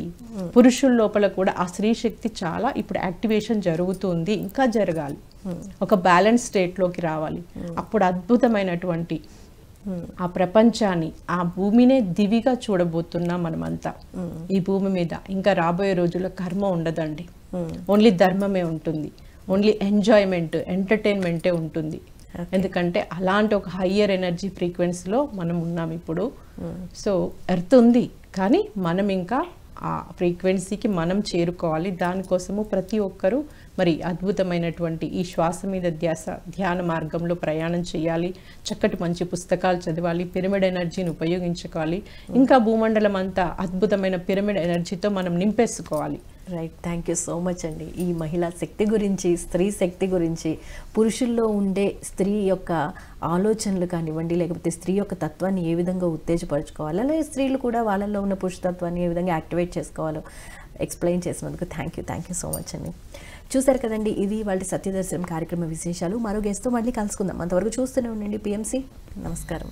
పురుషుల లోపల కూడా ఆ స్త్రీ శక్తి చాలా ఇప్పుడు యాక్టివేషన్ జరుగుతుంది, ఇంకా జరగాలి. ఒక బ్యాలెన్స్ స్టేట్లోకి రావాలి. అప్పుడు అద్భుతమైనటువంటి ఆ ప్రపంచాన్ని, ఆ భూమినే దివిగా చూడబోతున్నాం మనమంతా. ఈ భూమి మీద ఇంకా రాబోయే రోజుల్లో కర్మ ఉండదండి, ఓన్లీ ధర్మమే ఉంటుంది, ఓన్లీ ఎంజాయ్మెంట్, ఎంటర్టైన్మెంటే ఉంటుంది. ఎందుకంటే అలాంటి ఒక హయ్యర్ ఎనర్జీ ఫ్రీక్వెన్సీలో మనం ఉన్నాం ఇప్పుడు. సో ఎర్త్ ఉంది, కానీ మనం ఇంకా ఆ ఫ్రీక్వెన్సీకి మనం చేరుకోవాలి. దానికోసము ప్రతి ఒక్కరూ మరి అద్భుతమైనటువంటి ఈ శ్వాస మీద ధ్యాన మార్గంలో ప్రయాణం చేయాలి. చక్కటి మంచి పుస్తకాలు చదవాలి, పిరమిడ్ ఎనర్జీని ఉపయోగించుకోవాలి. ఇంకా భూమండలం అంతా అద్భుతమైన పిరమిడ్ ఎనర్జీతో మనం నింపేసుకోవాలి. Right, thank you so much అండి. ఈ మహిళా శక్తి గురించి, స్త్రీ శక్తి గురించి, పురుషుల్లో ఉండే స్త్రీ యొక్క ఆలోచనలు కానివ్వండి, లేకపోతే స్త్రీ యొక్క తత్వాన్ని ఏ విధంగా ఉత్తేజపరచుకోవాలి, అలాగే స్త్రీలు కూడా వాళ్ళల్లో ఉన్న పురుషతత్వాన్ని ఏ విధంగా యాక్టివేట్ చేసుకోవాలో ఎక్స్ప్లెయిన్ చేసినందుకు థ్యాంక్ యూ సో మచ్ అండి. చూసారు కదండి, ఇది వాళ్ళ సత్యదర్శనం కార్యక్రమ విశేషాలు. మరో గెస్ట్తో మళ్ళీ కలుసుకుందాం. అంతవరకు చూస్తూనే ఉండండి పిఎంసి. నమస్కారం.